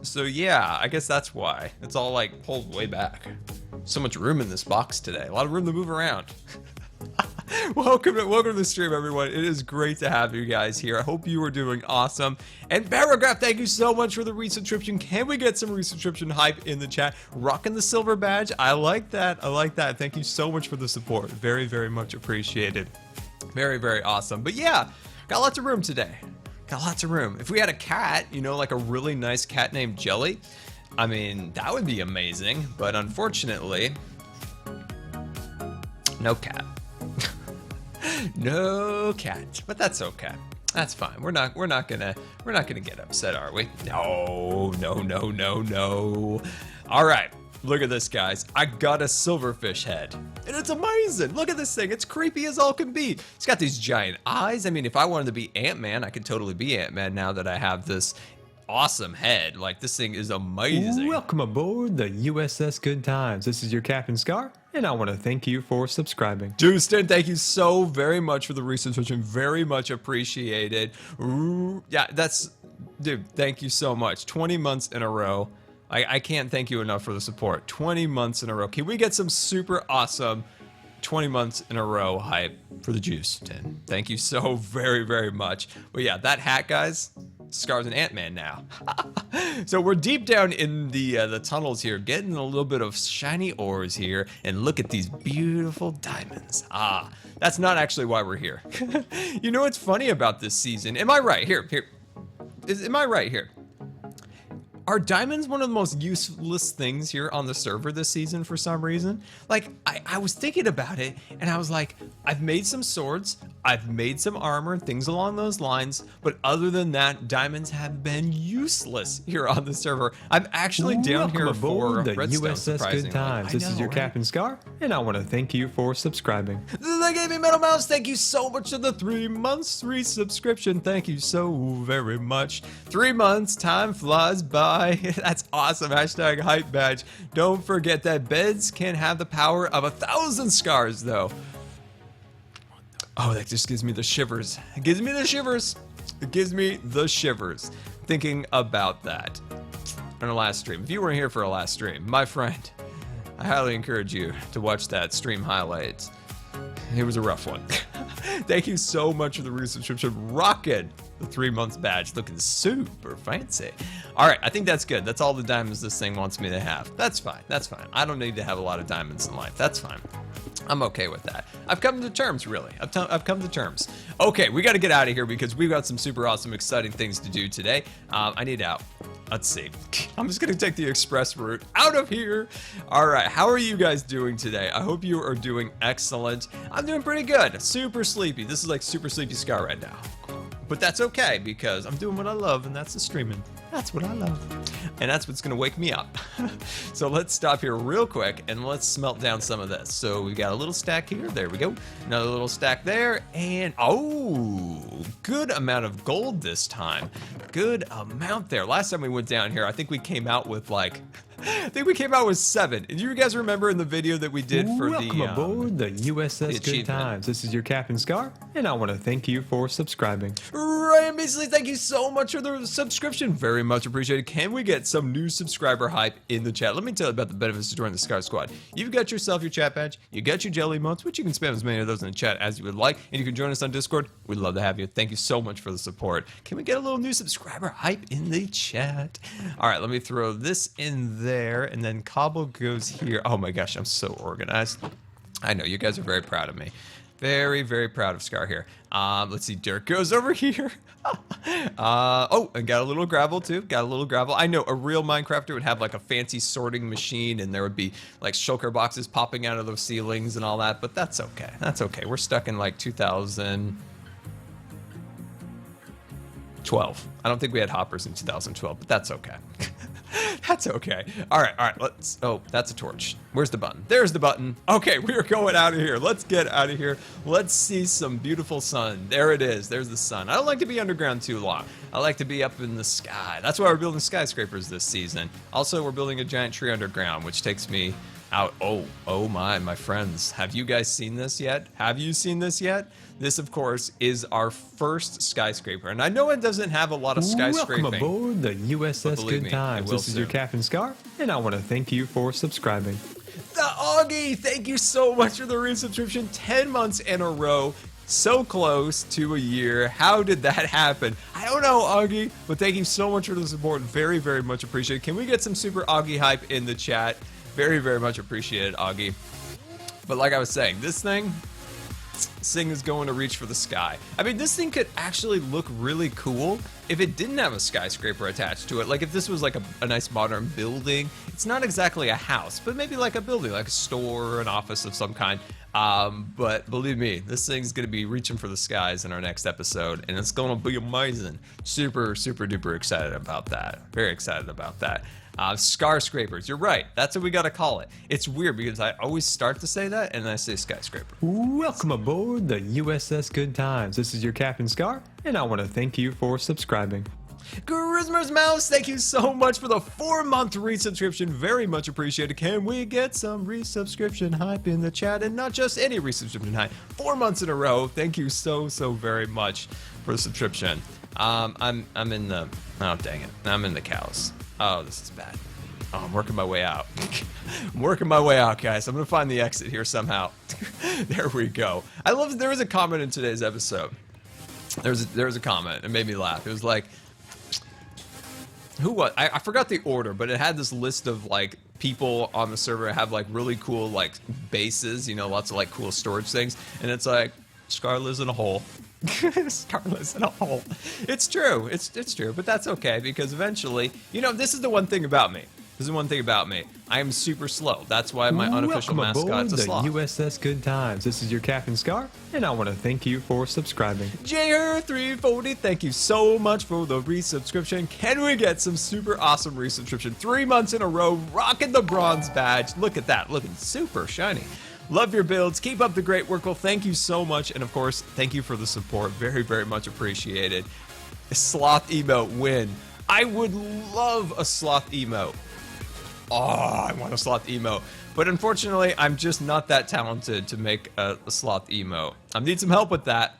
So yeah, I guess that's why. It's all like pulled way back. So much room in this box today. A lot of room to move around. Welcome to the stream, everyone. It is great to have you guys here. I hope you are doing awesome. And Paragraph, thank you so much for the resubscription. Can we get some resubscription hype in the chat? Rocking the silver badge. I like that. I like that. Thank you so much for the support. Very, very much appreciated. Very, very awesome. But yeah, got lots of room today. Got lots of room. If we had a cat, you know, like a really nice cat named Jelly, I mean, that would be amazing. But unfortunately, no cat. No cat, but that's okay. That's fine. We're not gonna get upset, are we? No. All right, look at this, guys. I got a silverfish head, and it's amazing. Look at this thing. It's creepy as all can be. It's got these giant eyes. I mean, if I wanted to be Ant-Man, I could totally be Ant-Man now that I have this awesome head. Like, this thing is amazing. Welcome aboard the USS Good Times. This is your Captain Scar, and I want to thank you for subscribing. Dustin, thank you so very much for the resubscription. Very much appreciated. Yeah, dude, thank you so much. 20 months in a row. I can't thank you enough for the support. 20 months in a row. Can we get some super awesome 20 months in a row hype for the juice, Tin? Thank you so very, very much. But yeah, that hat, guys, Scar's an Ant-Man now. So we're deep down in the tunnels here, getting a little bit of shiny ores here, and look at these beautiful diamonds. Ah, that's not actually why we're here. You know what's funny about this season? Am I right? Here. Am I right here? Are diamonds one of the most useless things here on the server this season for some reason? Like, I was thinking about it, and I was like, I've made some swords, I've made some armor, things along those lines, but other than that, diamonds have been useless here on the server. I'm actually down here for the redstone, USS Good Times. This is your Captain Scar, and I want to thank you for subscribing. They gave me Metal Mouse. Thank you so much for the 3 months resubscription. Thank you so very much. 3 months, time flies by. That's awesome. Hashtag hype badge. Don't forget that beds can have the power of 1,000 scars, though. Oh, that just gives me the shivers. It gives me the shivers. It gives me the shivers thinking about that. On our last stream. If you weren't here for our last stream, my friend, I highly encourage you to watch that stream highlights. It was a rough one. Thank you so much for the resubscription. Rockin' the 3 months badge. Looking super fancy. All right, I think that's good. That's all the diamonds this thing wants me to have. That's fine. That's fine. I don't need to have a lot of diamonds in life. That's fine. I'm okay with that. I've come to terms, really. I've come to terms. Okay, we got to get out of here because we've got some super awesome, exciting things to do today. I need out. Let's see. I'm just going to take the express route out of here. All right, how are you guys doing today? I hope you are doing excellent. I'm doing pretty good. Super sleepy. This is like super sleepy Scar right now. But that's okay because I'm doing what I love, and that's the streaming. That's what I love. And that's what's gonna wake me up. So let's stop here real quick and let's smelt down some of this. So we got a little stack here. There we go. Another little stack there. And oh, good amount of gold this time. Good amount there. Last time we went down here, I think we came out with like, I think we came out with 7. And you guys remember in the video that we did for Welcome aboard the USS Good Times. This is your Captain Scar, and I want to thank you for subscribing. Ryan Beasley, thank you so much for the subscription. Very much appreciated. Can we get some new subscriber hype in the chat? Let me tell you about the benefits of joining the Scar Squad. You've got yourself your chat badge. You got your jelly emotes, which you can spam as many of those in the chat as you would like. And you can join us on Discord. We'd love to have you. Thank you so much for the support. Can we get a little new subscriber hype in the chat? All right, let me throw this in there, and then Cobble goes here. Oh my gosh, I'm so organized. I know you guys are very proud of me. Very, very proud of Scar here. Let's see, dirt goes over here. Oh, and got a little gravel too. Got a little gravel. I know a real Minecrafter would have like a fancy sorting machine, and there would be like shulker boxes popping out of those ceilings and all that, but that's okay. That's okay. We're stuck in like 2012. I don't think we had hoppers in 2012, but that's okay. That's okay. All right, let's, oh, that's a torch. Where's the button? There's the button. Okay, we are going out of here. Let's get out of here. Let's see some beautiful sun. There it is. There's the sun. I don't like to be underground too long. I like to be up in the sky. That's why we're building skyscrapers this season. Also, we're building a giant tree underground, which takes me out. Oh my friends. Have you guys seen this yet? Have you seen this yet? This, of course, is our first skyscraper. And I know it doesn't have a lot of skyscraping. Welcome aboard the USS Good Times. This is your Captain Scar, and I want to thank you for subscribing. The Augie, thank you so much for the resubscription. 10 months in a row. So close to a year. How did that happen? I don't know, Augie, but thank you so much for the support. Very, very much appreciated. Can we get some super Augie hype in the chat? Very, very much appreciated, Augie. But like I was saying, this thing is going to reach for the sky. I mean, this thing could actually look really cool if it didn't have a skyscraper attached to it. Like if this was like a nice modern building. It's not exactly a house, but maybe like a building, like a store or an office of some kind. But believe me, this thing's gonna be reaching for the skies in our next episode, and it's gonna be amazing. Super, super duper excited about that. Very excited about that. Scarscrapers, you're right. That's what we gotta call it. It's weird because I always start to say that and then I say skyscraper. Welcome aboard the USS Good Times. This is your Captain Scar, and I want to thank you for subscribing. Charisma's Mouse, thank you so much for the 4-month resubscription. Very much appreciated. Can we get some resubscription hype in the chat? And not just any resubscription hype. 4 months in a row. Thank you so very much for the subscription. I'm in the, oh dang it, I'm in the cows. Oh, this is bad. Oh, I'm working my way out. I'm working my way out, guys. I'm gonna find the exit here somehow. There we go. I love that there was a comment in today's episode. There was a comment. It made me laugh. It was like, who was? I forgot the order, but it had this list of like people on the server have like really cool like bases, you know, lots of like cool storage things, and it's like Scar lives in a hole. Scar lives in a hole. It's true. It's true, but that's okay because eventually, you know, this is the one thing about me. This is one thing about me. I am super slow. That's why my unofficial mascot's a sloth. Welcome aboard the USS Good Times. This is your Captain Scar, and I want to thank you for subscribing. JR340, thank you so much for the resubscription. Can we get some super awesome resubscription? 3 months in a row, rocking the bronze badge. Look at that, looking super shiny. Love your builds. Keep up the great work. Well, thank you so much. And of course, thank you for the support. Very, very much appreciated. Sloth emote win. I would love a sloth emote. Oh, I want a sloth emote. But unfortunately, I'm just not that talented to make a sloth emote. I need some help with that.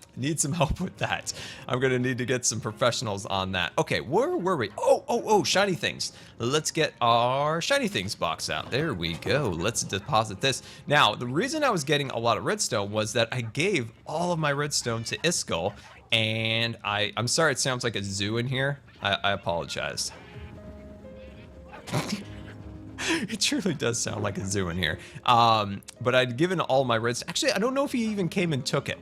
I'm gonna need to get some professionals on that. Okay, where were we? Oh, shiny things. Let's get our shiny things box out. There we go. Let's deposit this. Now, the reason I was getting a lot of redstone was that I gave all of my redstone to Iskall, and I'm sorry it sounds like a zoo in here. I apologize. It truly does sound like a zoo in here. But I'd given all my redstone. Actually, I don't know if he even came and took it,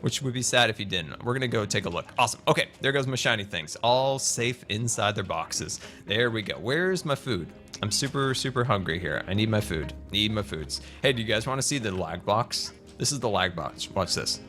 which would be sad if he didn't. We're gonna go take a look. Awesome. Okay, there goes my shiny things. All safe inside their boxes. There we go. Where's my food? I'm super hungry here. I need my food. Need my foods. Hey, do you guys want to see the lag box? This is the lag box. Watch this.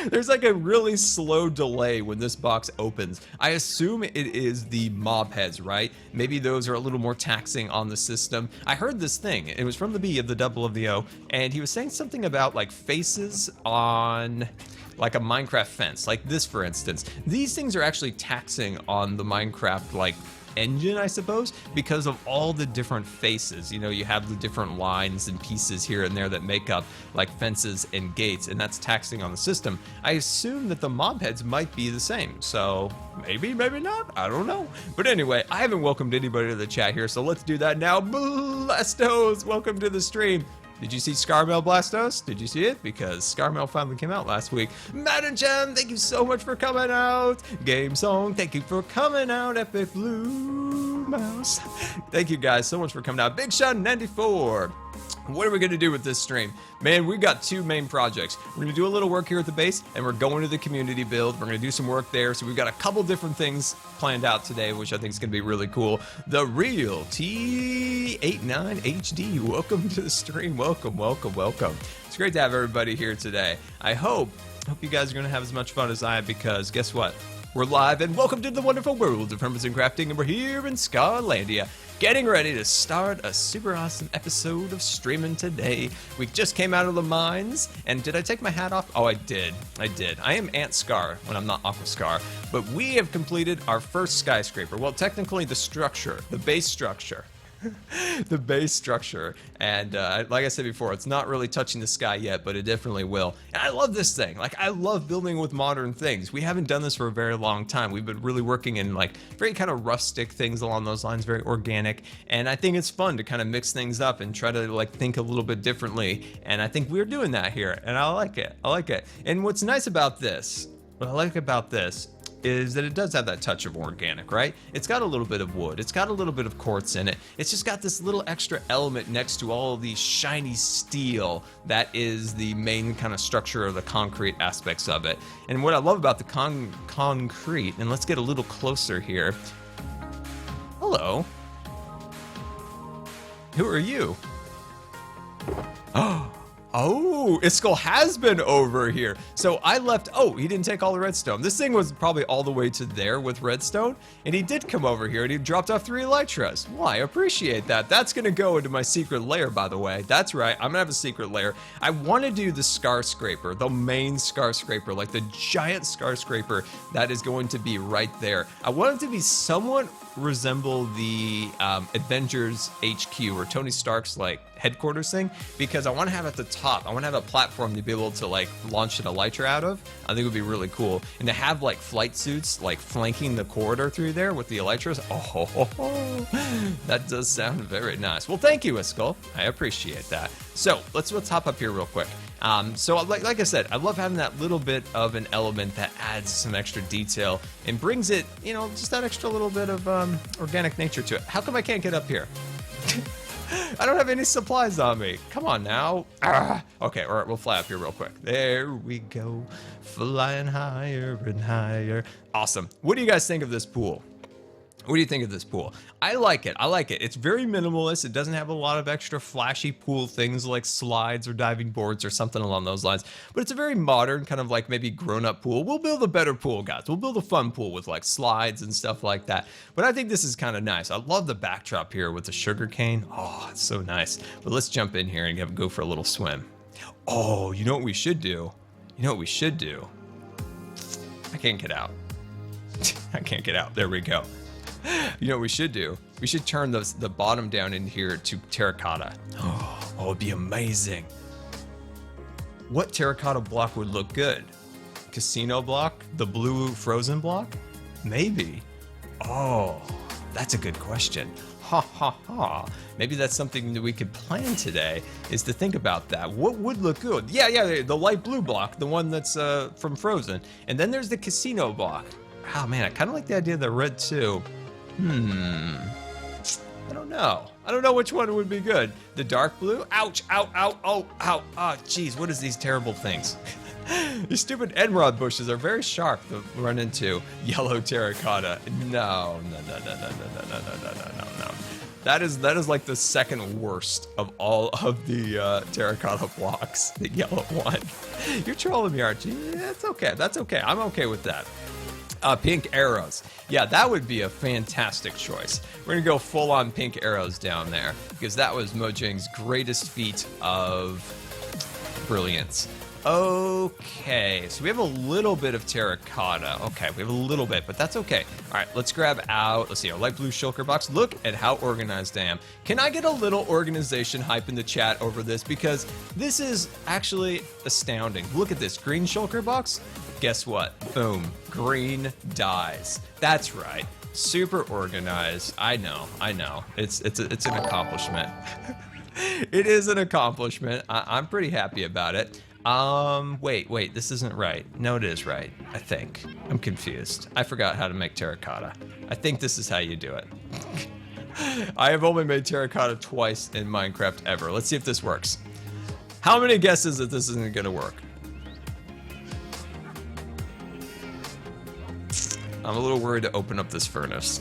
There's like a really slow delay when this box opens. I assume it is the mob heads, right? Maybe those are a little more taxing on the system. I heard this thing. It was from the B of the double of the O, and he was saying something about like faces on like a Minecraft fence, like this for instance. These things are actually taxing on the Minecraft like engine, I suppose, because of all the different faces. You know, you have the different lines and pieces here and there that make up like fences and gates, and that's taxing on the system. I assume that the mob heads might be the same, so maybe not, I don't know. But anyway, I haven't welcomed anybody to the chat here, so let's do that now. Blastos, welcome to the stream. Did you see Scarmel Blastos? Did you see it? Because Scarmel finally came out last week. Madden Chan, thank you so much for coming out. Game Song, thank you for coming out. Epic Blue Mouse. Thank you guys so much for coming out. Big Shot 94. What are we gonna do with this stream? Man, we got two main projects. We're gonna do a little work here at the base, and we're going to the community build. We're gonna do some work there. So we've got a couple different things planned out today, which I think is gonna be really cool. The Real T89 HD, welcome to the stream. Welcome. It's great to have everybody here today. I hope you guys are gonna have as much fun as I have, because guess what? We're live, and welcome to the wonderful world of Hermitcraft, and we're here in Scarlandia, getting ready to start a super awesome episode of streaming today. We just came out of the mines, and did I take my hat off? Oh, I did. I am Ant Scar when I'm not Aqua Scar, but we have completed our first skyscraper. Well, technically the structure, the base structure. the base structure. And like I said before, it's not really touching the sky yet, but it definitely will. And I love this thing. Like, I love building with modern things. We haven't done this for a very long time. We've been really working in like very kind of rustic things along those lines, very organic. And I think it's fun to kind of mix things up and try to like think a little bit differently. And I think we're doing that here, and I like it. I like it. And what's nice about this, what I like about this is that it does have that touch of organic, right? It's got a little bit of wood. It's got a little bit of quartz in it. It's just got this little extra element next to all of the shiny steel that is the main kind of structure of the concrete aspects of it. And what I love about the concrete, and let's get a little closer here. Hello. Who are you? Oh, Iskall has been over here. So I left, oh, he didn't take all the redstone. This thing was probably all the way to there with redstone, and he did come over here and he dropped off 3 elytras. Well, I appreciate that. That's gonna go into my secret lair, by the way. That's right, I'm gonna have a secret lair. I wanna do the scar scraper, the main scar scraper, like the giant scar scraper that is going to be right there. I want it to be somewhat resemble the Avengers HQ or Tony Stark's like headquarters thing, because I want to have at the top, I want to have a platform to be able to like launch an elytra out of. I think it would be really cool, and to have like flight suits like flanking the corridor through there with the elytras. Oh, that does sound very nice. Well, thank you, Iskall. I appreciate that. So let's hop up here real quick. So like I said, I love having that little bit of an element that adds some extra detail and brings it, you know, just that extra little bit of organic nature to it. How come I can't get up here? I don't have any supplies on me. Come on now. Okay, all right, we'll fly up here real quick. There we go. Flying higher and higher. Awesome. What do you guys think of this pool? What do you think of this pool? I like it. I like it. It's very minimalist. It doesn't have a lot of extra flashy pool things like slides or diving boards or something along those lines. But it's a very modern kind of like maybe grown-up pool. We'll build a better pool, guys. We'll build a fun pool with like slides and stuff like that. But I think this is kind of nice. I love the backdrop here with the sugar cane. Oh, it's so nice. But let's jump in here and go for a little swim. Oh, you know what we should do? You know what we should do? I can't get out. I can't get out. There we go. You know what we should do? We should turn the bottom down in here to terracotta. Oh, it'd be amazing. What terracotta block would look good? Casino block? The blue frozen block? Maybe. Oh, that's a good question. Ha ha ha. Maybe that's something that we could plan today, is to think about that. What would look good? Yeah, the light blue block, the one that's from Frozen. And then there's the casino block. Oh man, I kind of like the idea of the red too. I don't know. I don't know which one would be good. The dark blue? Ouch, ow, ow, oh, ow, ah, jeez, what is these terrible things? These stupid emerald bushes are very sharp to run into. Yellow terracotta. No. That is like the second worst of all of the terracotta blocks, the yellow one. You're trolling me, aren't you? Yeah, that's okay. That's okay. I'm okay with that. Pink arrows. Yeah, that would be a fantastic choice. We're gonna go full on pink arrows down there because that was Mojang's greatest feat of brilliance. Okay, so we have a little bit of terracotta. Okay, we have a little bit, but that's okay. All right, let's grab out, let's see, our light blue shulker box. Look at how organized I am. Can I get a little organization hype in the chat over this? Because this is actually astounding. Look at this, green shulker box. Guess what? Boom, green dies. That's right, super organized. I know. It's an accomplishment. It is an accomplishment. I'm pretty happy about it. Wait, this isn't right. No, it is right, I think. I'm confused. I forgot how to make terracotta. I think this is how you do it. I have only made terracotta twice in Minecraft ever. Let's see if this works. How many guesses that this isn't gonna work? I'm a little worried to open up this furnace.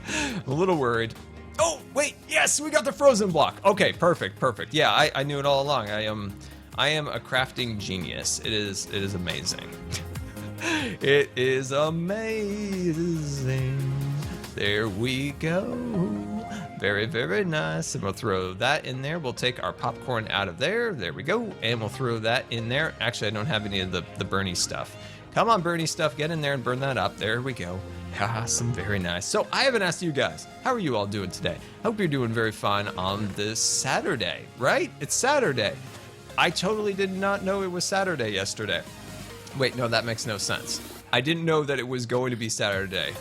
I'm a little worried. Oh, wait, yes, we got the frozen block. Okay, perfect. Yeah, I knew it all along. I am a crafting genius. It is amazing. It is amazing. There we go. Very, very nice. And we'll throw that in there. We'll take our popcorn out of there. There we go. And we'll throw that in there. Actually, I don't have any of the Bernie stuff. Come on, Bernie stuff, get in there and burn that up. There we go. Awesome, very nice. So I haven't asked you guys, how are you all doing today? Hope you're doing very fine on this Saturday, right? It's Saturday. I totally did not know it was Saturday yesterday. Wait, no, that makes no sense. I didn't know that it was going to be Saturday.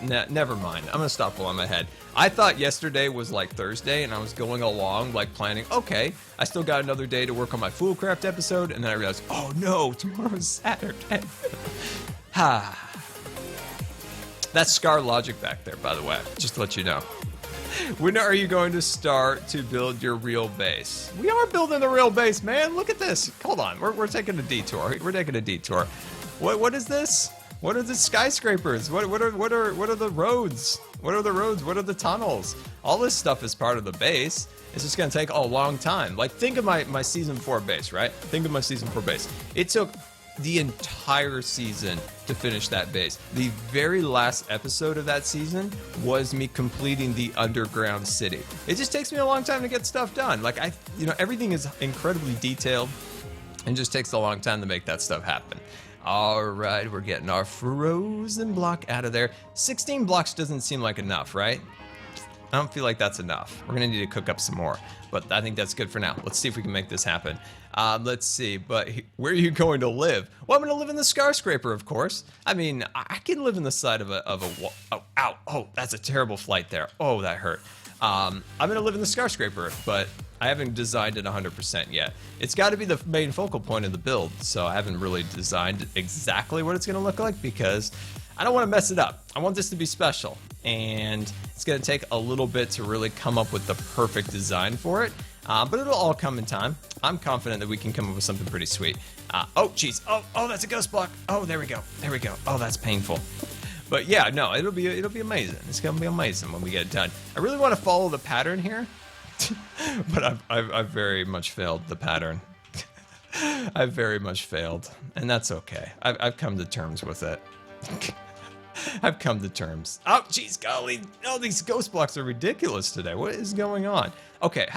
Never mind. I'm gonna stop while I'm ahead. I thought yesterday was like Thursday, and I was going along like planning, okay, I still got another day to work on my Foolcraft episode, and then I realized, oh no, tomorrow's Saturday. That's Scar logic back there, by the way, just to let you know. When are you going to start to build your real base? We are building the real base, man. Look at this. Hold on. We're taking a detour. We're taking a detour. What is this? What are the skyscrapers? What are the roads? What are the roads? What are the tunnels? All this stuff is part of the base. It's just gonna take a long time. Like, think of my season 4 base, right? Think of my season 4 base. It took the entire season to finish that base. The very last episode of that season was me completing the underground city. It just takes me a long time to get stuff done. Like, everything is incredibly detailed and just takes a long time to make that stuff happen. All right, we're getting our frozen block out of there. 16 blocks doesn't seem like enough, right? I don't feel like that's enough. We're gonna need to cook up some more, but I think that's good for now. Let's see if we can make this happen. Let's see, but where are you going to live? Well, I'm gonna live in the skyscraper, of course. I mean, I can live in the side of a wall. Oh, ow, oh, that's a terrible flight there. Oh, that hurt. I'm gonna live in the skyscraper, but I haven't designed it 100% yet. It's got to be the main focal point of the build, so I haven't really designed exactly what it's going to look like because I don't want to mess it up. I want this to be special, and it's going to take a little bit to really come up with the perfect design for it, but it'll all come in time. I'm confident that we can come up with something pretty sweet. Oh, jeez. Oh, that's a ghost block. Oh, there we go. There we go. Oh, that's painful. But yeah, no, it'll be amazing. It's going to be amazing when we get it done. I really want to follow the pattern here. But I've very much failed the pattern. I've very much failed, and that's okay. I've come to terms with it. I've come to terms. Oh, geez, golly. No, these ghost blocks are ridiculous today. What is going on? Okay,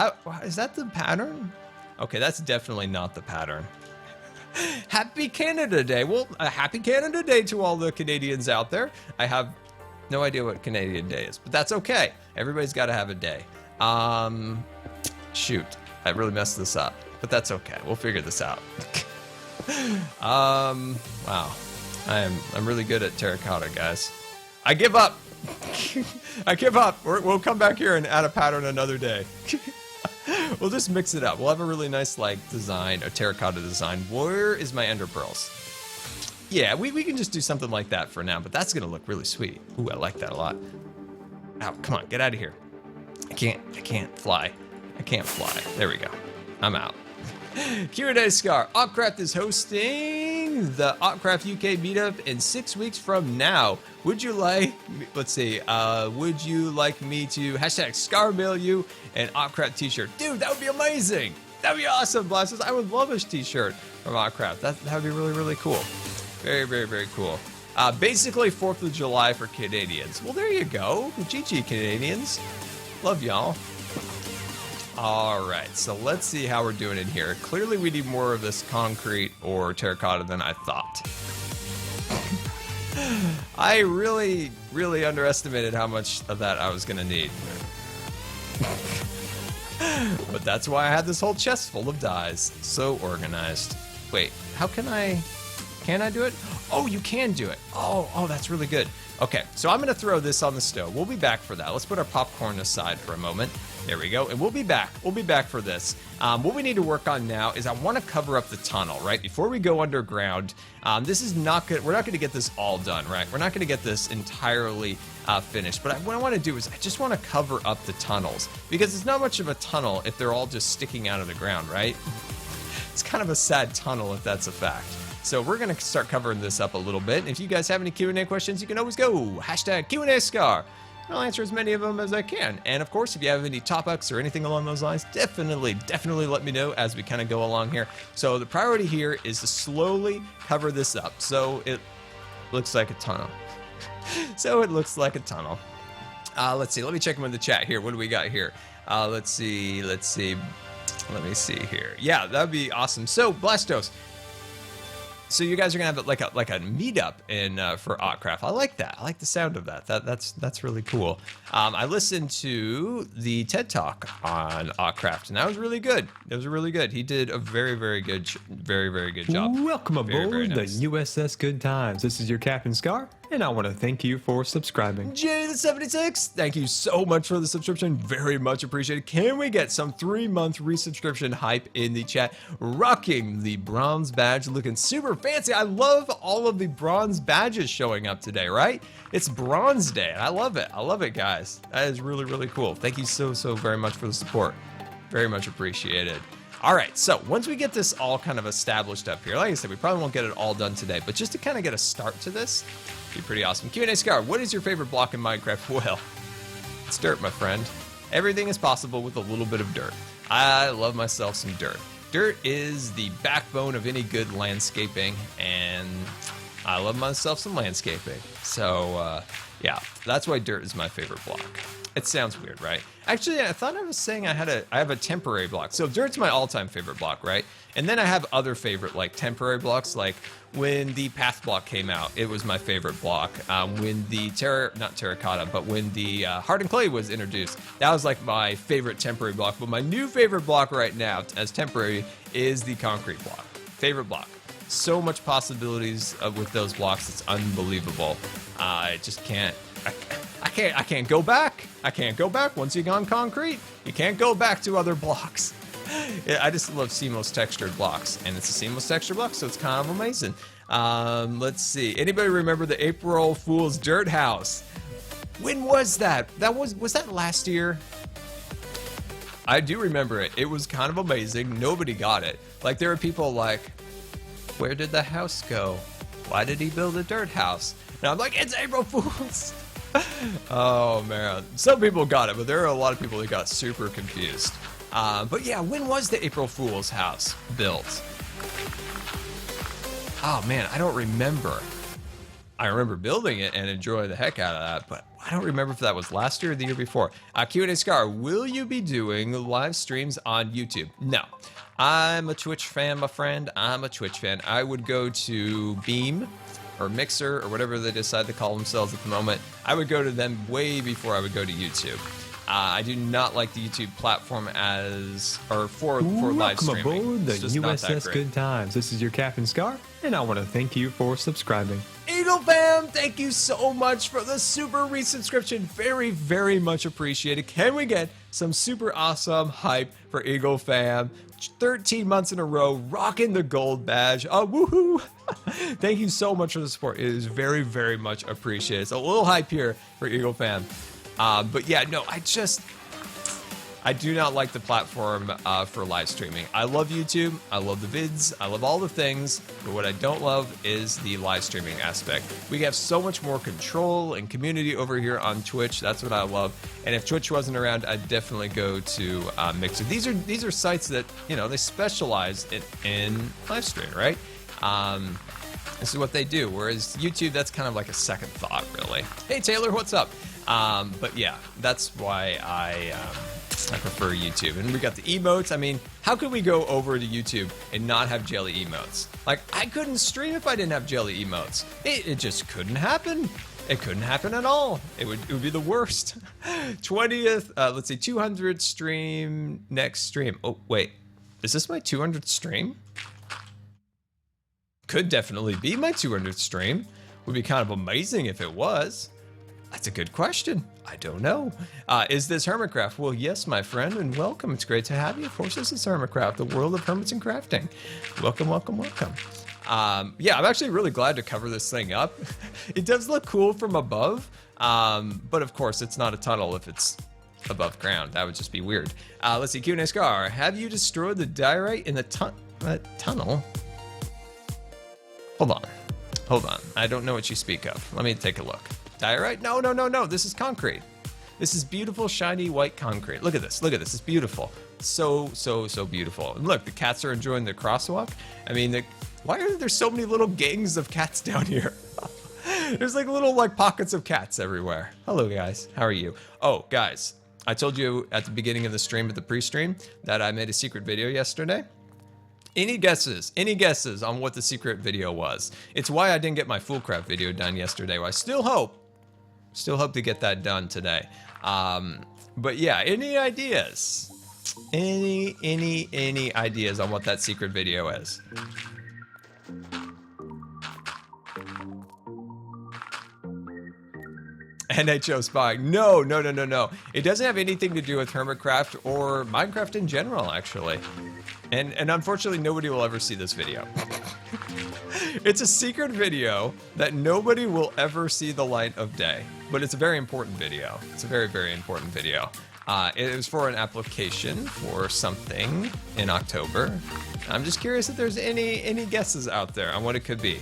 is that the pattern? Okay, that's definitely not the pattern. Happy Canada Day. Well, a happy Canada Day to all the Canadians out there. I have no idea what Canadian Day is, but that's okay. Everybody's got to have a day. Shoot, I really messed this up, but that's okay. We'll figure this out. Wow, I'm really good at terracotta, guys. I give up. I give up. We'll come back here and add a pattern another day. We'll just mix it up. We'll have a really nice design, a terracotta design. Where is my ender pearls? Yeah, we can just do something like that for now, but that's gonna look really sweet. Ooh, I like that a lot. Ow, come on, get out of here. I can't fly. I can't fly. There we go. I'm out. Q&A Scar. Opcraft is hosting the Opcraft UK meetup in 6 weeks from now. Would you like, let's see, would you like me to hashtag Scar mail you an Opcraft t-shirt? Dude, that would be amazing. That'd be awesome, Blasters. I would love a t-shirt from Opcraft. That would be really, really cool. Very, very, very cool. Basically 4th of July for Canadians. Well, there you go. GG, Canadians. Love y'all. All right, so let's see how we're doing in here. Clearly we need more of this concrete or terracotta than I thought. I really, really underestimated how much of that I was gonna need. But that's why I had this whole chest full of dyes. So organized. Wait, how can I do it? Oh, you can do it. Oh, that's really good. Okay, so I'm gonna throw this on the stove. We'll be back for that. Let's put our popcorn aside for a moment. There we go, and we'll be back. We'll be back for this. What we need to work on now is I want to cover up the tunnel, right? Before we go underground, this is not good. We're not going to get this all done, right? We're not going to get this entirely finished. But what I want to do is I just want to cover up the tunnels because it's not much of a tunnel if they're all just sticking out of the ground, right? It's kind of a sad tunnel if that's a fact. So we're going to start covering this up a little bit. And if you guys have any Q&A questions, you can always go hashtag Q&A Scar. I'll answer as many of them as I can. And of course, if you have any topics or anything along those lines, definitely let me know as we kind of go along here. So the priority here is to slowly cover this up. So it looks like a tunnel. Let's see. Let me check them in the chat here. What do we got here? Let's see. Let me see here. Yeah, that'd be awesome. So Blastos. So you guys are gonna have like a meetup in for Ottcraft. I like that. I like the sound of that. That's really cool. I listened to the TED Talk on Ottcraft, and that was really good. It was really good. He did a very good job. Welcome aboard very nice. the USS Good Times. This is your Captain Scar, and I want to thank you for subscribing. Jay76, thank you so much for the subscription. Very much appreciated. Can we get some 3-month resubscription hype in the chat? Rocking the bronze badge, looking super fancy. I love all of the bronze badges showing up today, right? It's Bronze Day, and I love it. I love it, guys. That is really cool. Thank you so very much for the support. Very much appreciated. All right, so once we get this all kind of established up here, like I said, we probably won't get it all done today, but just to kind of get a start to this, be pretty awesome. Q&A Scar, what is your favorite block in Minecraft? Well, it's dirt, my friend. Everything is possible with a little bit of dirt. I love myself some dirt. Dirt is the backbone of any good landscaping, and I love myself some landscaping. So, yeah, that's why dirt is my favorite block. It sounds weird, right? Actually, I thought I was saying I have a temporary block. So dirt's my all-time favorite block, right? And then I have other favorite like temporary blocks, like when the path block came out, it was my favorite block. When the not terracotta, but when the hardened clay was introduced, that was like my favorite temporary block. But my new favorite block right now as temporary is the concrete block. Favorite block. So much possibilities with those blocks. It's unbelievable. I just can't. I can't go back. I can't go back. Once you've gone concrete, you can't go back to other blocks. I just love seamless textured blocks, and it's a seamless texture block, so it's kind of amazing. Let's see. Anybody remember the April Fool's Dirt House? When was that? Was that last year? I do remember it. It was kind of amazing. Nobody got it. Like, there were people like, where did the house go? Why did he build a dirt house? And I'm like, it's April Fool's. Oh man, some people got it, but there are a lot of people that got super confused. But yeah, when was the April Fool's house built? Oh man, I don't remember. I remember building it and enjoying the heck out of that, but I don't remember if that was last year or the year before. Q&A Scar, will you be doing live streams on YouTube? No. I'm a Twitch fan, my friend. I'm a Twitch fan. I would go to Beam or Mixer or whatever they decide to call themselves at the moment. I would go to them way before I would go to YouTube. I do not like the YouTube platform for live streaming. Welcome aboard the It's just not that USS great. Good Times. This is your Captain Scar, and I want to thank you for subscribing. Eagle fam, thank you so much for the super resubscription. Very much appreciated. Can we get some super awesome hype for Eagle fam? 13 months in a row, rocking the gold badge. Woohoo! Thank you so much for the support. It is very much appreciated. So a little hype here for Eagle fam. But yeah, no, I do not like the platform for live streaming. I love YouTube, I love the vids, I love all the things, but what I don't love is the live streaming aspect. We have so much more control and community over here on Twitch. That's what I love. And if Twitch wasn't around, I'd definitely go to Mixer. These are sites that, you know, they specialize in live streaming, right? This is what they do. Whereas YouTube, that's kind of like a second thought, really. Hey Taylor, what's up? But yeah, that's why I prefer YouTube. And we got the emotes. I mean, how could we go over to YouTube and not have jelly emotes? Like, I couldn't stream if I didn't have jelly emotes. It just couldn't happen. It couldn't happen at all. It would be the worst. 20th, let's see, 200 stream, next stream. Oh, wait, is this my 200th stream? Could definitely be my 200th stream. Would be kind of amazing if it was. That's a good question. I don't know. Is this Hermitcraft? Well, yes, my friend, and welcome. It's great to have you. Of course, this is Hermitcraft, the world of hermits and crafting. Welcome. Yeah, I'm actually really glad to cover this thing up. It does look cool from above, but of course, it's not a tunnel if it's above ground. That would just be weird. Let's see, Q&A Scar, have you destroyed the diorite in the tunnel? Hold on. I don't know what you speak of. Let me take a look. Diorite? No. This is concrete. This is beautiful, shiny, white concrete. Look at this. It's beautiful. So beautiful. And look, the cats are enjoying their crosswalk. I mean, why are there so many little gangs of cats down here? There's like little pockets of cats everywhere. Hello, guys. How are you? Oh, guys, I told you at the beginning of the stream, at the pre-stream, that I made a secret video yesterday. Any guesses? Any guesses on what the secret video was? It's why I didn't get my Foolcraft video done yesterday. I still hope to get that done today. But yeah, any ideas? Any ideas on what that secret video is? NHO spying. No. It doesn't have anything to do with Hermitcraft or Minecraft in general, actually. And unfortunately, nobody will ever see this video. It's a secret video that nobody will ever see the light of day, but it's a very important video. It's a very, very important video. It was for an application for something in October. I'm just curious if there's any guesses out there on what it could be.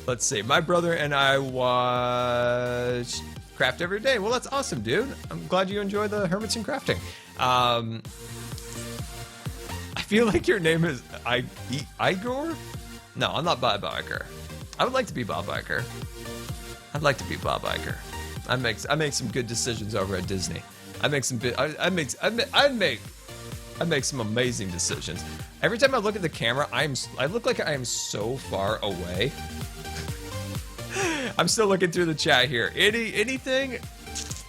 Let's see. My brother and I watch craft every day. Well, that's awesome, dude. I'm glad you enjoy the hermits and crafting. I feel like your name is Igor? No, I'm not Bob Iger. I would like to be Bob Iger. I'd like to be Bob Iger. I make some good decisions over at Disney. I make some amazing decisions. Every time I look at the camera, I look like I am so far away. I'm still looking through the chat here. Anything?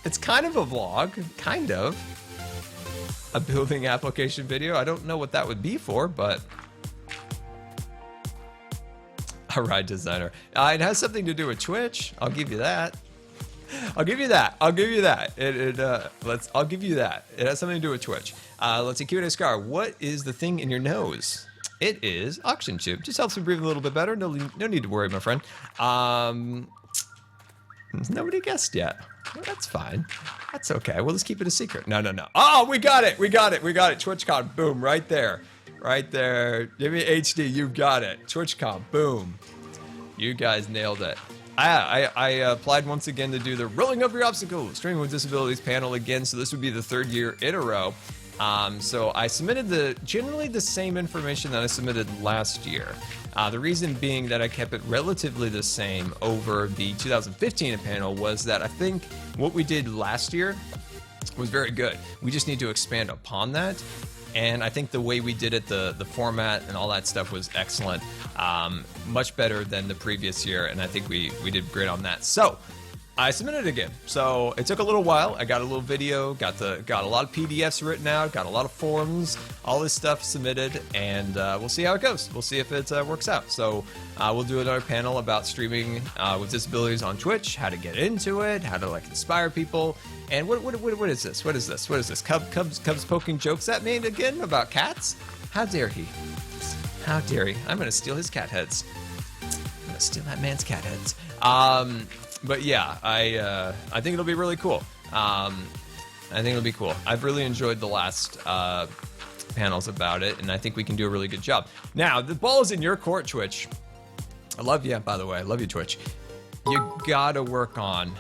It's kind of a vlog, kind of. A building application video. I don't know what that would be for, but a ride designer. It has something to do with Twitch. I'll give you that. I'll give you that. I'll give you that. I'll give you that. It has something to do with Twitch. Let's see. Q&A Scar. What is the thing in your nose? It is oxygen tube. Just helps me breathe a little bit better. No need to worry, my friend. Nobody guessed yet. Well, that's fine. That's okay. We'll just keep it a secret. No. Oh, we got it. TwitchCon. Boom. Right there. Jimmy HD. You got it. TwitchCon. Boom. You guys nailed it. I applied once again to do the Rolling Over Your Obstacle Streaming with Disabilities panel again. So this would be the third year in a row. So I submitted generally the same information that I submitted last year. The reason being that I kept it relatively the same over the 2015 panel was that I think what we did last year was very good. We just need to expand upon that. And I think the way we did it, the format and all that stuff was excellent. Much better than the previous year. And I think we did great on that. So I submitted it again. So it took a little while. I got a little video, got a lot of PDFs written out, got a lot of forms, all this stuff submitted, and we'll see how it goes. We'll see if it works out. So we'll do another panel about streaming with disabilities on Twitch, how to get into it, how to inspire people. And what is this? What is this? Cubs poking jokes at me again about cats? How dare he? How dare he? I'm gonna steal his cat heads. I'm gonna steal that man's cat heads. But yeah, I think it'll be really cool. I think it'll be cool. I've really enjoyed the last panels about it, and I think we can do a really good job. Now, the ball is in your court, Twitch. I love you, by the way. I love you, Twitch. You've got to work on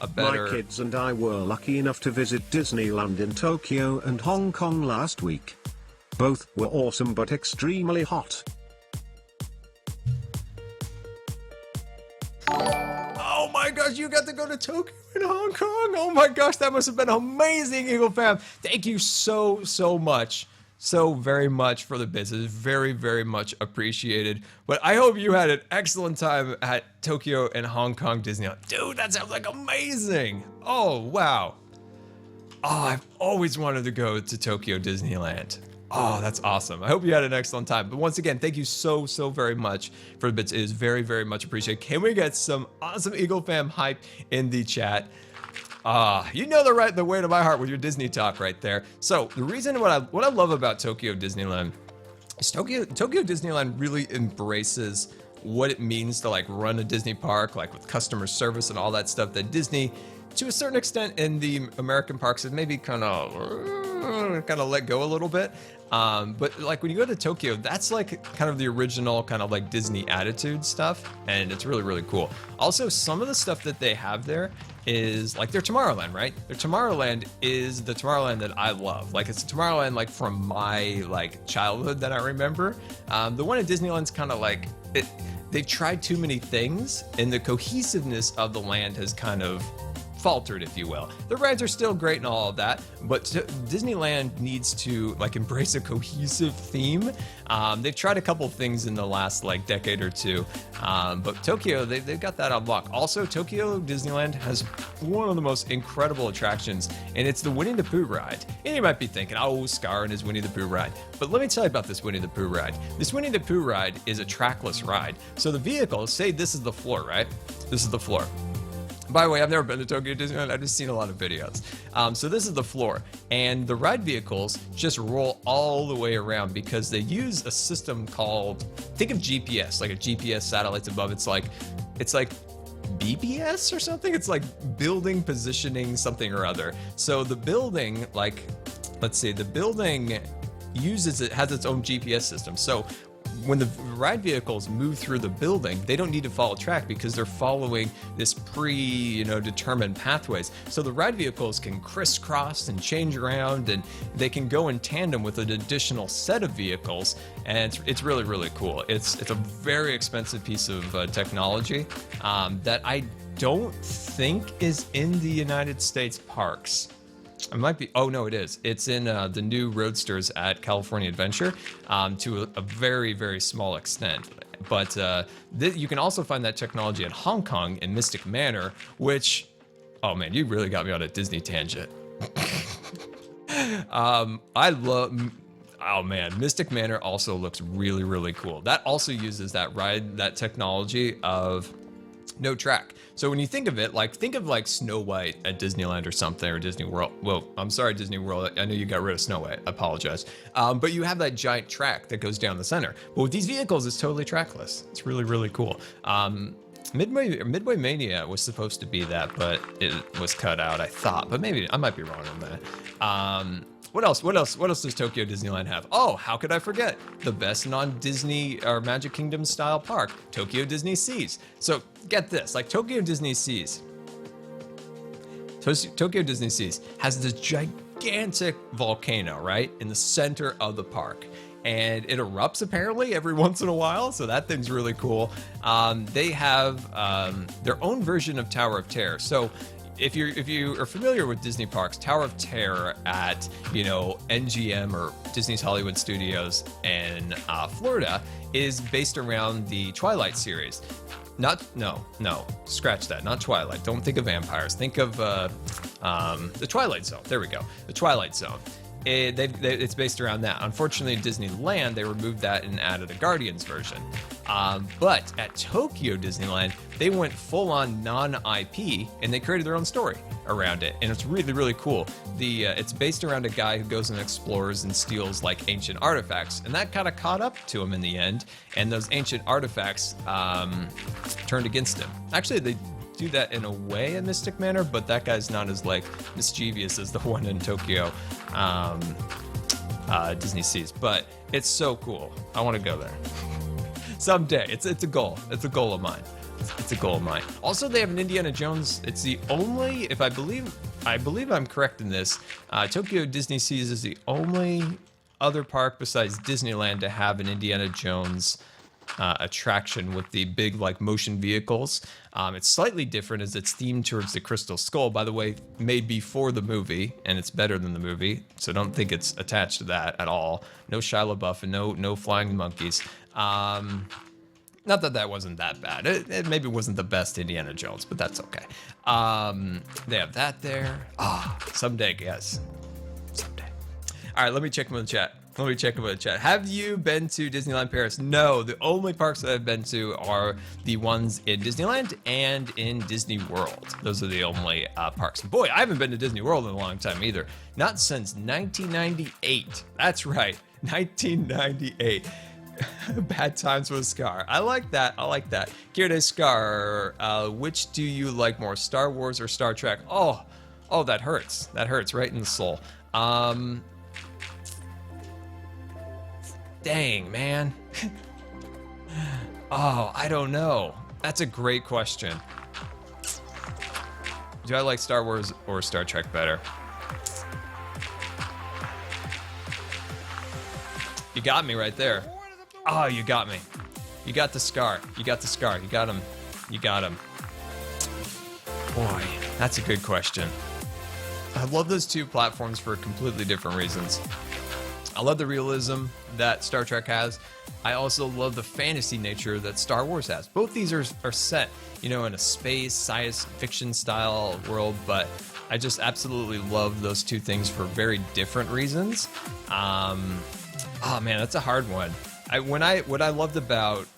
a better... My kids and I were lucky enough to visit Disneyland in Tokyo and Hong Kong last week. Both were awesome but extremely hot. Oh my gosh, you got to go to Tokyo and Hong Kong. Oh my gosh, that must have been amazing, Eagle fam. Thank you so much. So very much for the business. Very, very much appreciated. But I hope you had an excellent time at Tokyo and Hong Kong Disneyland. Dude, that sounds like amazing. Oh, wow. Oh, I've always wanted to go to Tokyo Disneyland. Oh, that's awesome. I hope you had an excellent time. But once again, thank you so very much for the bits. It is very, very much appreciated. Can we get some awesome Eagle fam hype in the chat? You know the way to my heart with your Disney talk right there. So the reason what I love about Tokyo Disneyland is Tokyo Disneyland really embraces what it means to run a Disney park, with customer service and all that stuff that Disney, to a certain extent in the American parks, has maybe kind of let go a little bit. But when you go to Tokyo, that's kind of the original kind of Disney attitude stuff, and it's really, really cool. Also, some of the stuff that they have there is their Tomorrowland, right? Their Tomorrowland is the Tomorrowland that I love. It's a Tomorrowland from my childhood that I remember. The one at Disneyland's kind of they've tried too many things, and the cohesiveness of the land has kind of faltered, if you will. The rides are still great and all of that, but Disneyland needs to like embrace a cohesive theme. They've tried a couple things in the last like decade or two, but Tokyo, they've got that on lock. Also, Tokyo Disneyland has one of the most incredible attractions, and it's the Winnie the Pooh ride. And you might be thinking, oh, Scar and his Winnie the Pooh ride. But let me tell you about this Winnie the Pooh ride. This Winnie the Pooh ride is a trackless ride. So the vehicle, say this is the floor, right? This is the floor. By the way, I've never been to Tokyo Disneyland. I've just seen a lot of videos. So this is the floor, and the ride vehicles just roll all the way around because they use a system called, think of GPS, like a GPS satellites above. It's like BPS or something. It's like building positioning something or other. So the building, like, let's see, the building has its own GPS system. So when the ride vehicles move through the building, they don't need to follow track because they're following this determined pathways. So the ride vehicles can crisscross and change around, and they can go in tandem with an additional set of vehicles, and it's really, really cool. It's a very expensive piece of technology that I don't think is in the United States parks. It might be. Oh no, it is. It's in the new Roadsters at California Adventure, to a very, very small extent. But you can also find that technology at Hong Kong in Mystic Manor, which, oh man, you really got me on a Disney tangent. I love. Oh man, Mystic Manor also looks really, really cool. That also uses that technology of no track. So when you think of it, think of Snow White at Disneyland or something, or Disney World. Well, I'm sorry, Disney World. I know you got rid of Snow White. I apologize. But you have that giant track that goes down the center. But with these vehicles, it's totally trackless. It's really, really cool. Midway Mania was supposed to be that, but it was cut out, I thought. But maybe I might be wrong on that. What else does Tokyo Disneyland have? Oh, how could I forget? The best non-Disney or Magic Kingdom style park, Tokyo Disney Seas. So get this, Tokyo Disney Seas has this gigantic volcano, right? In the center of the park. And it erupts apparently every once in a while, so that thing's really cool. They have their own version of Tower of Terror. So if you are familiar with Disney parks, Tower of Terror at NGM or Disney's Hollywood Studios in Florida is based around the Twilight series. Scratch that. Not Twilight. Don't think of vampires. Think of the Twilight Zone. There we go. The Twilight Zone. It's based around that. Unfortunately, at Disneyland, they removed that and added a Guardians version. But at Tokyo Disneyland, they went full-on non-IP, and they created their own story around it. And it's really, really cool. It's based around a guy who goes and explores and steals ancient artifacts. And that kind of caught up to him in the end. And those ancient artifacts turned against him. Actually, they do that in a way in Mystic Manor, but that guy's not as mischievous as the one in Tokyo Disney Seas. But it's so cool. I want to go there someday. It's a goal. It's a goal of mine. It's a goal of mine. Also, they have an Indiana Jones. It's the only, if I believe I'm correct in this, Tokyo Disney Seas is the only other park besides Disneyland to have an Indiana Jones attraction with the big motion vehicles. It's slightly different as it's themed towards the Crystal Skull, by the way, made before the movie, and it's better than the movie, so don't think it's attached to that at all. No Shia LaBeouf and no flying monkeys. Not that wasn't that bad. It maybe wasn't the best Indiana Jones, but that's okay. They have that there. Someday, guys. Someday. All right, let me check them in the chat. Have you been to Disneyland Paris? No, the only parks that I've been to are the ones in Disneyland and in Disney World. Those are the only parks. Boy, I haven't been to Disney World in a long time either. Not since 1998. That's right, 1998. Bad Times with Scar. I like that. Kiride Scar, which do you like more, Star Wars or Star Trek? Oh, that hurts. That hurts right in the soul. Dang, man. I don't know. That's a great question. Do I like Star Wars or Star Trek better? You got me right there. Oh, you got me. You got the Scar. You got him. Boy, That's a good question. I love those two platforms for completely different reasons. I love the realism that Star Trek has. I also love the fantasy nature that Star Wars has. Both these are set, you know, in a space, science fiction style world, but I just absolutely love those two things for very different reasons. Oh man, that's a hard one. What I loved about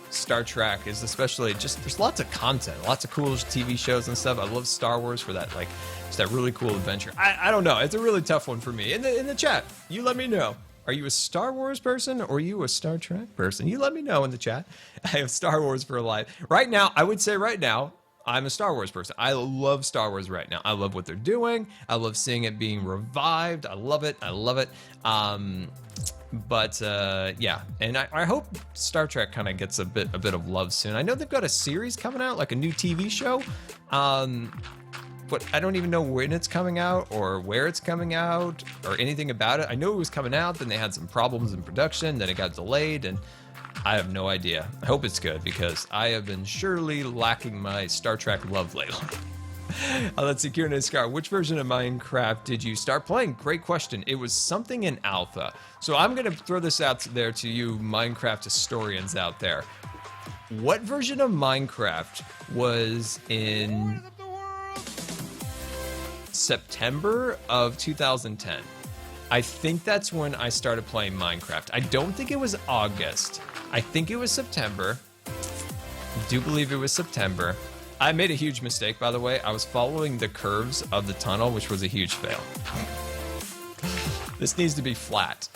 Star Trek is especially just there's lots of content, lots of cool TV shows and stuff. I love Star Wars for that, like just that really cool adventure. I don't know, it's a really tough one for me. In the chat, you let me know. Are you a Star Wars person or are you a Star Trek person? You let me know in the chat. I have Star Wars for life. Right now, I would say right now, I'm a Star Wars person. I love Star Wars right now. I love what they're doing. I love seeing it being revived. I love it. I love it. Yeah, and I hope Star Trek kind of gets a bit of love soon. I know they've got a series coming out, like a new TV show, but I don't even know when it's coming out or where it's coming out or anything about it. I know it was coming out, then they had some problems in production, then it got delayed, and I have no idea. I hope it's good because I have been surely lacking my Star Trek love lately. Let's see, Kieran and Scar, which version of Minecraft did you start playing? Great question. It was something in alpha. So I'm going to throw this out there to you Minecraft historians out there. What version of Minecraft was in September of 2010? I think that's when I started playing Minecraft. I don't think it was August. I think it was September. I do believe it was September. I made a huge mistake, by the way. I was following the curves of the tunnel, which was a huge fail. This needs to be flat.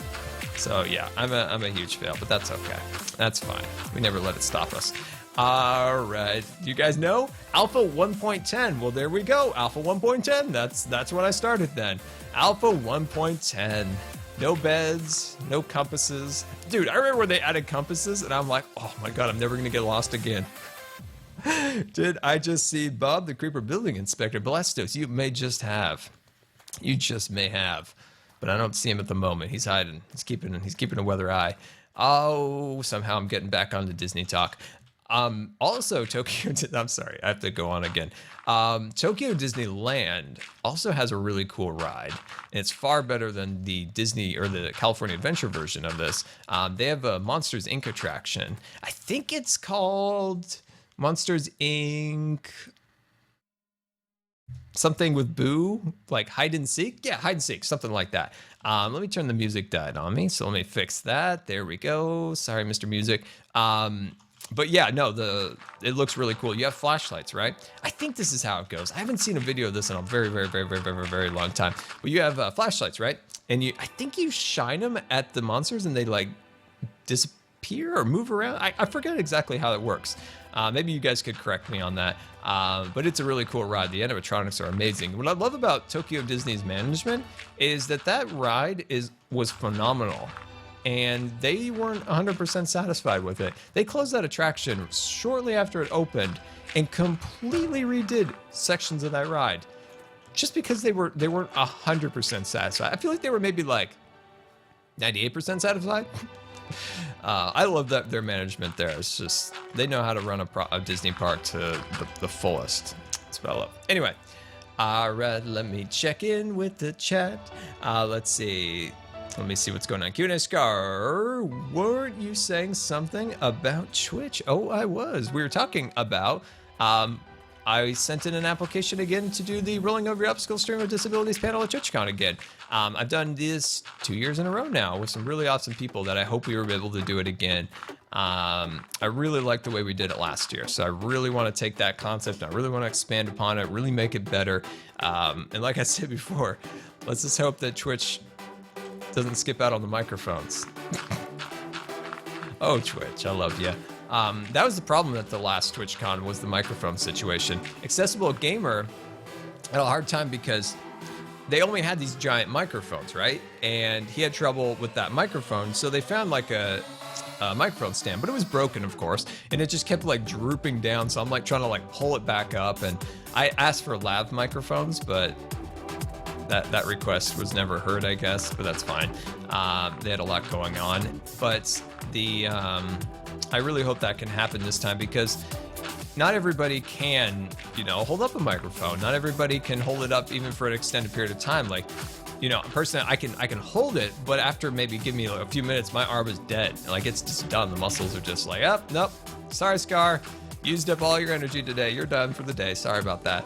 So yeah, I'm a huge fail, but that's okay. That's fine. We never let it stop us. All right, you guys know Alpha 1.10. Well, there we go. Alpha 1.10. That's when I started then. Alpha 1.10. No beds, no compasses. Dude, I remember when they added compasses, and I'm like, oh my god, I'm never gonna get lost again. Did I just see Bob the Creeper Building Inspector? Blastos, you may just have. You just may have. But I don't see him at the moment. He's hiding. He's keeping a weather eye. Oh, somehow I'm getting back onto Disney talk. Also, Tokyo, I'm sorry, I have to go on again. Tokyo Disneyland also has a really cool ride. And it's far better than the Disney or the California Adventure version of this. They have a Monsters Inc. attraction. I think it's called Monsters Inc. Something with Boo, like hide and seek. Yeah, hide and seek, something like that. Let me turn the music died on me, so let me fix that. There we go. Sorry, Mr. Music. But yeah, no, it looks really cool. You have flashlights, right? I think this is how it goes. I haven't seen a video of this in a very, very, very, very, very, very long time. But you have flashlights, right? And I think you shine them at the monsters and they like disappear or move around. I forget exactly how it works. Maybe you guys could correct me on that. But it's a really cool ride. The animatronics are amazing. What I love about Tokyo Disney's management is that ride was phenomenal. And they weren't 100% satisfied with it. They closed that attraction shortly after it opened and completely redid sections of that ride just because they weren't 100% satisfied. I feel like they were maybe like 98% satisfied. I love their management there. It's just they know how to run a Disney park to the fullest. That's what I love. Anyway, all right, let me check in with the chat. Let's see. Let me see what's going on. Q&A Scar, weren't you saying something about Twitch? Oh, I was. We were talking about, I sent in an application again to do the Rolling Over Your Obstacle Stream of Disabilities panel at TwitchCon again. I've done this 2 years in a row now with some really awesome people that I hope we were able to do it again. I really like the way we did it last year. So I really want to take that concept. And I really want to expand upon it, really make it better. And like I said before, let's just hope that Twitch doesn't skip out on the microphones. Oh, Twitch, I love you. That was the problem at the last TwitchCon was the microphone situation. Accessible Gamer had a hard time because they only had these giant microphones, right? And he had trouble with that microphone, so they found like a microphone stand, but it was broken, of course, and it just kept like drooping down, so I'm like trying to like pull it back up, and I asked for lav microphones, but that request was never heard, I guess, but that's fine. They had a lot going on, but I really hope that can happen this time because not everybody can, you know, hold up a microphone. Not everybody can hold it up even for an extended period of time. Like, you know, personally, I can hold it, but after maybe give me like a few minutes, my arm is dead. Like, it's just done. The muscles are just like, oh, nope. Sorry, Scar. Used up all your energy today. You're done for the day. Sorry about that.